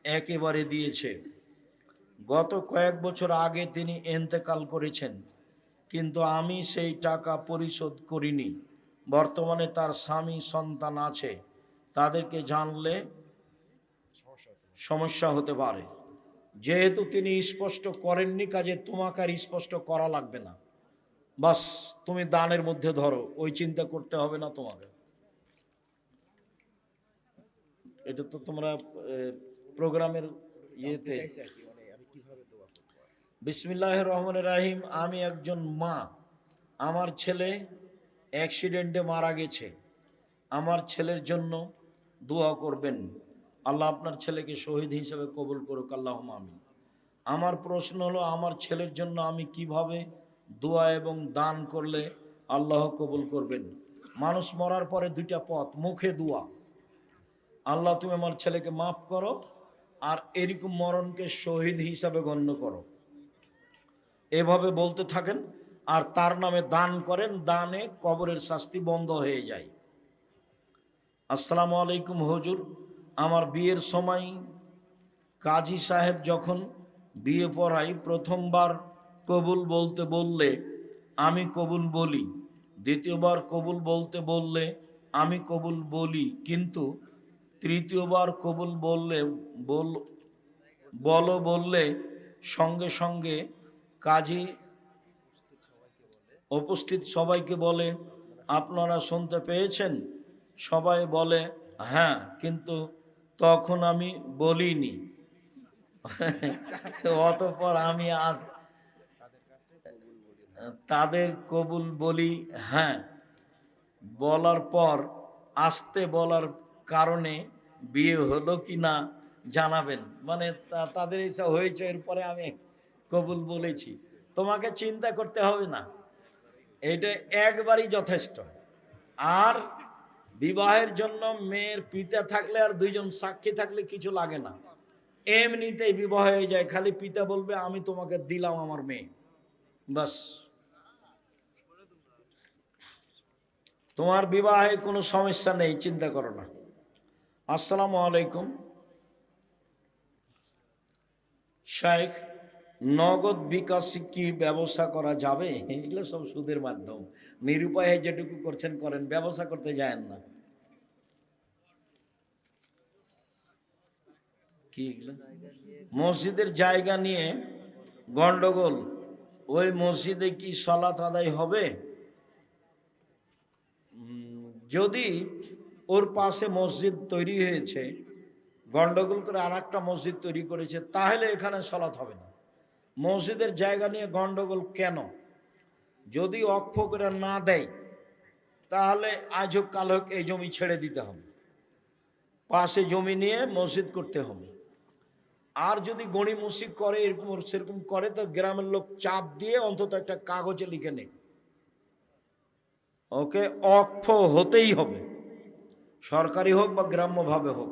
S1: একেবারে দিয়েছে। গত কয়েক বছর আগে তিনি ইন্তেকাল করেছেন, কিন্তু আমি সেই টাকা পরিশোধ করিনি। বর্তমানে তার স্বামী সন্তান আছে, তাদেরকে জানলে সমস্যা হতে পারে। যেহেতু তিনি স্পষ্ট করেননি, কাজে তোমাকে আর স্পষ্ট করা লাগবে না। বাস তুমি দানের মধ্যে ধরো, ওই চিন্তা করতে হবে না তোমাকে। এটা তো তোমরা প্রোগ্রামের ইয়েতে। বিসমিল্লাহির রহমানির রহিম। আমি একজন মা, আমার ছেলে অ্যাক্সিডেন্টে মারা গেছে। আমার ছেলের জন্য দোয়া করবেন। আল্লাহ আপনার ছেলেকে শহীদ হিসেবে কবুল করুক, আল্লাহুম্মা আমিন। আমার প্রশ্ন হলো, আমার ছেলের জন্য আমি কিভাবে দোয়া এবং দান করলে আল্লাহ কবুল করবেন? মানুষ মরার পরে দুইটা পথ, মুখে দোয়া, আল্লাহ তুমি আমার ছেলেকে মাফ করো, আর এরকম মরণকে শহীদ হিসাবে গণ্য করো, এভাবে বলতে থাকেন। আর তার নামে দান করেন, দানে কবরের শাস্তি বন্ধ হয়ে যায়। আসসালামু আলাইকুম হুজুর, আমার বিয়ের সময় কাজী সাহেব যখন বিয়ে পড়াই প্রথমবার কবুল বলতে বললে আমি কবুল বলি, দ্বিতীয়বার কবুল বলতে বললে আমি কবুল বলি, কিন্তু তৃতীয়বার কবুল বললে সঙ্গে সঙ্গে কাজী উপস্থিত সবাইকে বলে আপনারা শুনতে পেয়েছেন? সবাই বলে হ্যাঁ, কিন্তু তখন আমি বলিনি। অতঃপর আমি আজ তাদের কবুল বলি হ্যাঁ। বলার পর আসতে বলার কারণে বিয়ে হলো কি না জানাবেন। মানে তাদের ইচ্ছা হয়েছে, এরপরে আমি কবুল বলেছি। তোমাকে চিন্তা করতে হবে না, এটা একবারই যথেষ্ট। আর বিবাহের জন্য মেয়ের পিতা থাকলে আর দুইজন সাক্ষী থাকলে কিছু লাগে না, এমনিতেই বিবাহ হয়ে যায়। খালি পিতা বলবে আমি তোমাকে দিলাম আমার মেয়ে, বাস, তোমার বিবাহে কোনো সমস্যা নেই, চিন্তা করো না। আসসালামু আলাইকুম শাইখ, নগদ বিকাশ কি ব্যবসা করা যাবে? এগুলো সব সুদের মাধ্যম, নিরুপায় যেটুকু করছেন করেন, ব্যবসা করতে যায়েন না। কি এগুলো? মসজিদের জায়গা নিয়ে গন্ডগোল, ওই মসজিদে কি সালাত আদায় হবে? যদি ওর পাশে মসজিদ তৈরি হয়েছে, গন্ডগোল করে আর একটা মসজিদ তৈরি করেছে, তাহলে এখানে সালাত হবে না। মসজিদের জায়গা নিয়ে গন্ডগোল কেন? যদি অক্ষ করে না দেয় তাহলে আজ হোক কাল হোক এই জমি ছেড়ে দিতে হবে, পাশে জমি নিয়ে মসজিদ করতে হবে। আর যদি গড়িমসি করে এরকম সেরকম করে, তো গ্রামের লোক চাপ দিয়ে অন্তত একটা কাগজে লিখে নেই ওকে অক্ষ হতেই হবে, সরকারি হোক বা গ্রাম্যভাবে হোক।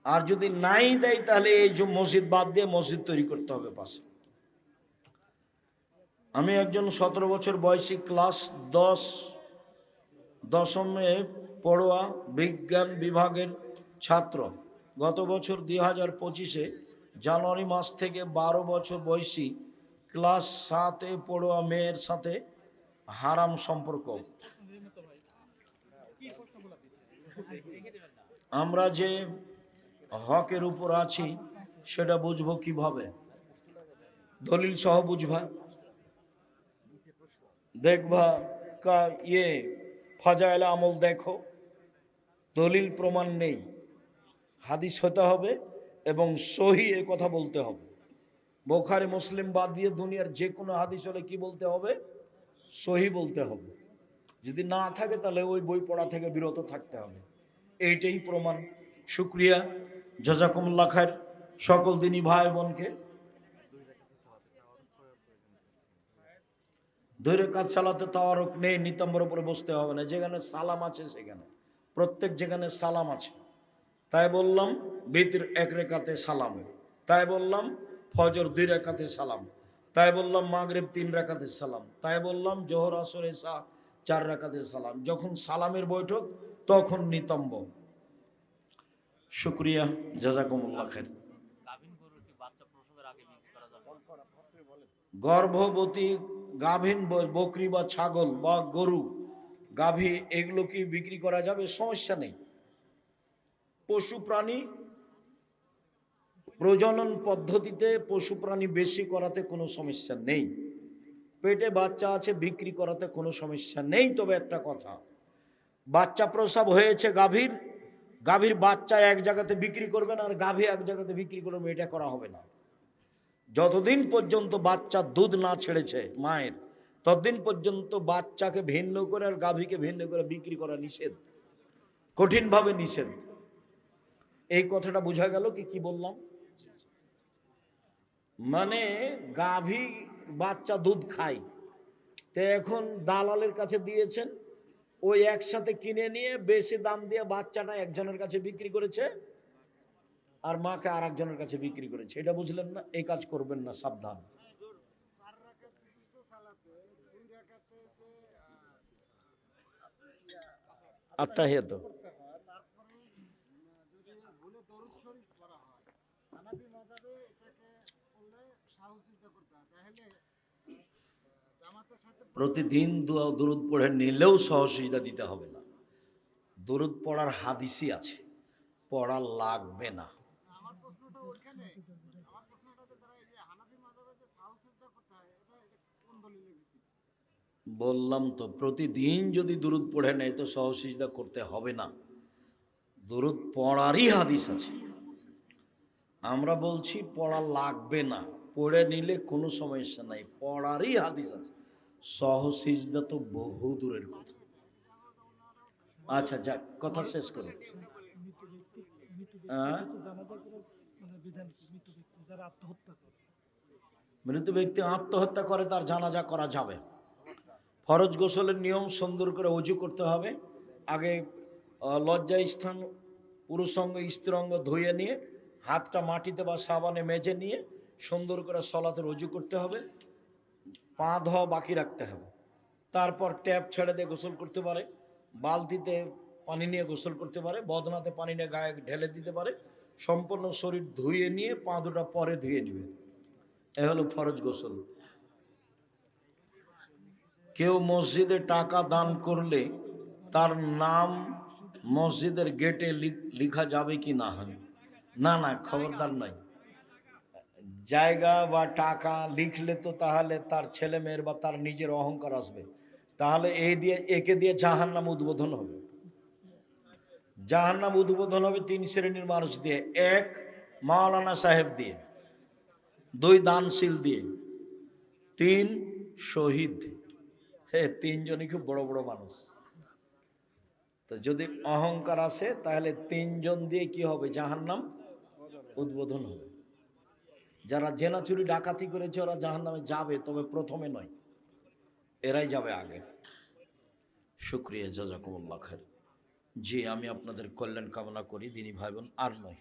S1: আর যদি নাই দেয় তাহলে এই যে মসজিদ বাদ দিয়ে মসজিদ তৈরি করতে হবে পাশে। আমি একজন 17 বছর বয়সী ক্লাস 10 পড়ুয়া, বিজ্ঞান বিভাগের ছাত্র। গত বছর 2025-এ জানুয়ারি মাস থেকে 12 বছর বয়সী ক্লাস 7-এ পড়ুয়া মেয়ের সাথে হারাম সম্পর্ক। আমরা যে হকের উপর আছি সেটা বুঝবো কিভাবে? দলিল সহ বুঝবা, দেখবা ফাজাইল আমল দেখো, দলিল প্রমাণ নেই, হাদিস হতে হবে এবং সহি এ কথা বলতে হবে। বুখারী মুসলিম বাদ দিয়ে দুনিয়ার যে কোনো হাদিস হলে কি বলতে হবে? সহি বলতে হবে। যদি না থাকে তাহলে ওই বই পড়া থেকে বিরত থাকতে হবে, এইটাই প্রমাণ। শুক্রিয়া, জাযাকুমুল্লাহ খায়ের সকল দিনী ভাই বোনকে। 2 রাকাত সালাতে তাওয়ারুক নেই, নিতম্বর উপরে বসতে হবে না, যেখানে সালাম আছে সেখানে, প্রত্যেক যেখানে সালাম আছে। তাই বললাম বিতর 1 রাকাতে সালাম, তাই বললাম ফজর 2 রাকাতে সালাম, তাই বললাম মাগরিব 3 রাকাতে সালাম, তাই বললাম জোহর আসর এশা 4 রাকাতে সালাম। যখন সালামের বৈঠক তখন নিতম্ব। শুক্রিয়া, জাযাকুমুল্লাহ খায়ের। গর্ভবতী গাভীন বকরি বা ছাগল বা গরু, গাভী, এগুলো কি বিক্রি করা যাবে? সমস্যা নেই। পশু প্রাণী প্রজনন পদ্ধতিতে পশু প্রাণী বেশি করাতে কোনো সমস্যা নেই, পেটে বাচ্চা আছে বিক্রি করাতে কোনো সমস্যা নেই। তবে একটা কথা, বাচ্চা প্রসব হয়েছে গাভীর, গাভীর বাচ্চা এক জায়গাতে বিক্রি করবেন আর গাভী এক জায়গাতে বিক্রি করবে, এটা করা হবে না। যতদিন পর্যন্ত বাচ্চা দুধ না ছেড়েছে মায়ের, ততদিন পর্যন্ত বাচ্চাকে ভিন্ন করে আর গাভীকে ভিন্ন করে বিক্রি করা নিষেধ, কঠিনভাবে নিষেধ। এই কথাটা বোঝা গেল কি বললাম? মানে গাভী বাচ্চা দুধ খায়, তো এখন দালালের কাছে দিয়েছেন, ওই একসাথে কিনে নিয়ে বেশি দাম দিয়ে বাচ্চাটা একজনের কাছে বিক্রি করেছে আর মাকে আর একজনের কাছে বিক্রি করেছে। এটা বুঝলেন না? এই কাজ করবেন না, সাবধান। আত্তাহিয়াত, প্রতিদিন দরুদ পড়ে নিলেও সহসিজদা দিতে হবে না। দরুদ পড়ার হাদিসই আছে, পড়া লাগবে না। বললাম তো, প্রতিদিন যদি দরুদ পড়ে নেয় তো সহসিজদা করতে হবে না, দরুদ পড়ারই হাদিস আছে। আমরা বলছি পড়া লাগবে না, পড়ে নিলে কোনো সমস্যা নাই, পড়ারই হাদিস আছে। সহসিজদা তো বহু দূরের কথা। আচ্ছা যাক, কথা শেষ করো। মৃত ব্যক্তি আত্মহত্যা করে তার জানাজা করা যাবে। ফরজ গোসলের নিয়ম, সুন্দর করে ওযু করতে হবে, আগে লজ্জা স্থান পুরুষঙ্গ স্ত্রীঅঙ্গ ধুয়ে নিয়ে হাতটা মাটিতে বা সাবানে মেজে নিয়ে সুন্দর করে সলাতে রুজু করতে হবে, পা ধোয়া বাকি রাখতে হবে। তারপর ট্যাপ ছেড়ে দিয়ে গোসল করতে পারে, বালতিতে পানি নিয়ে গোসল করতে পারে, বদনাতে পানি নিয়ে গায়ে ঢেলে দিতে পারে। সম্পূর্ণ শরীর ধুয়ে নিয়ে পা দুটা পরে ধুয়ে নেবে। এ হলো ফরজ গোসল। কেউ মসজিদে টাকা দান করলে তার নাম মসজিদের গেটে লিখা যাবে কি না? না না, খবরদার নাই। জায়গা বা টাকা লিখলে তো তাহলে তার ছেলে মেয়ের বা তার নিজের অহংকার আসবে, তাহলে একে দিয়ে জাহান্নাম উদ্বোধন হবে। জাহান্নাম উদ্বোধন হবে 3 শ্রেণীর মানুষ দিয়ে: 1 মাওলানা সাহেব দিয়ে, 2 দানশীল দিয়ে, 3 শহীদ। হ্যাঁ, 3 জনই খুব বড় বড় মানুষ। তো যদি অহংকার আসে তাহলে 3 জন দিয়ে কি হবে? জাহান্নাম উদ্বোধন হবে। যারা জেনা চুরি ডাকাতি করেছে ওরা জাহান্নামে যাবে, তবে প্রথমে নয়, এরাই যাবে আগে। শুকরিয়া, জাযাকুমুল্লাহ খাইর। জি, আমি আপনাদের কল্যাণ কামনা করি দিনী ভাই বোন। আর নয়,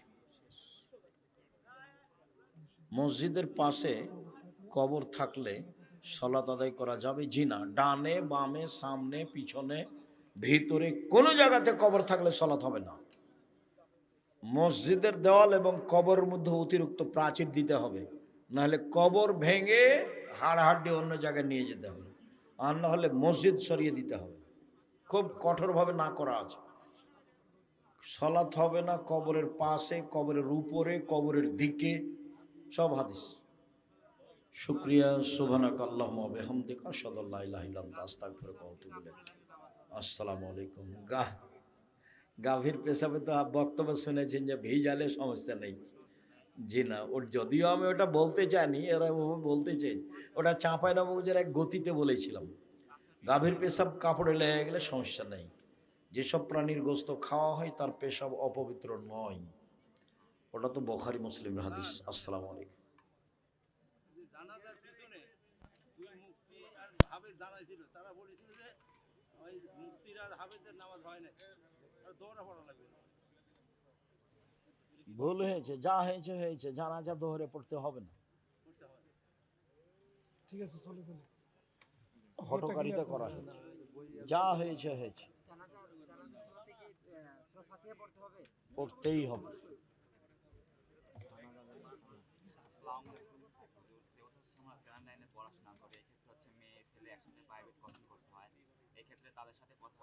S1: মসজিদের পাশে কবর থাকলে সালাত আদায় করা যাবে? জি না। ডানে বামে সামনে পিছনে ভিতরে কোনো জায়গাতে কবর থাকলে সালাত হবে না। মসজিদের দেওয়াল এবং কবরের মধ্যে অতিরিক্ত প্রাচীর দিতে হবে, নাহলে কবর ভেঙে হাড়হাড্ডি অন্য জায়গায় নিয়ে যেতে হবে, আর না হলে মসজিদ সরিয়ে দিতে হবে। খুব কঠোরভাবে না করা আছে। সালাত হবে না কবরের পাশে, কবরের উপরে, কবরের দিকে, সব হাদিস। শুকরিয়া। সুবহানাক আল্লাহুম্মা ওয়া বিহামদিকা আশহাদু আল্লা ইলাহা ইল্লা আনতা আস্তাগফিরুকা ওয়া আতুবু ইলাইক। আসসালামু আলাইকুম। গাভীর পেশাবে তো বক্তব্য শুনেছেন যে ভিজালে সমস্যা নেই। জি না, ওর যদিও আমি ওটা বলতে চাইনি, এরা বলতে চাই। ওটা চাঁপাইনবাবগঞ্জের এক গতিতে বলেছিলাম। গাভীর পেশাব কাপড়ে লেগে গেলে সমস্যা নেই। যেসব প্রাণীর গোস্ত খাওয়া হয় তার পেশাব অপবিত্র নয়। ওটা তো বুখারী মুসলিমের হাদিস। আসসালামু আলাইকুম। ভুল হয়েছে, যা হয়েছে হয়েছে, জানাজা দোহরে পড়তে হবে না।
S2: ঠিক আছে, চলে চলে
S1: হটকারিতা করা হয়েছে, যা হয়েছে হয়েছে, পড়তেই হবে।
S3: পড়াশোনা করে, এক্ষেত্রে হচ্ছে মেয়ে ছেলে একসাথে প্রাইভেট কোচিং করতে হয়, এক্ষেত্রে তাদের সাথে কথা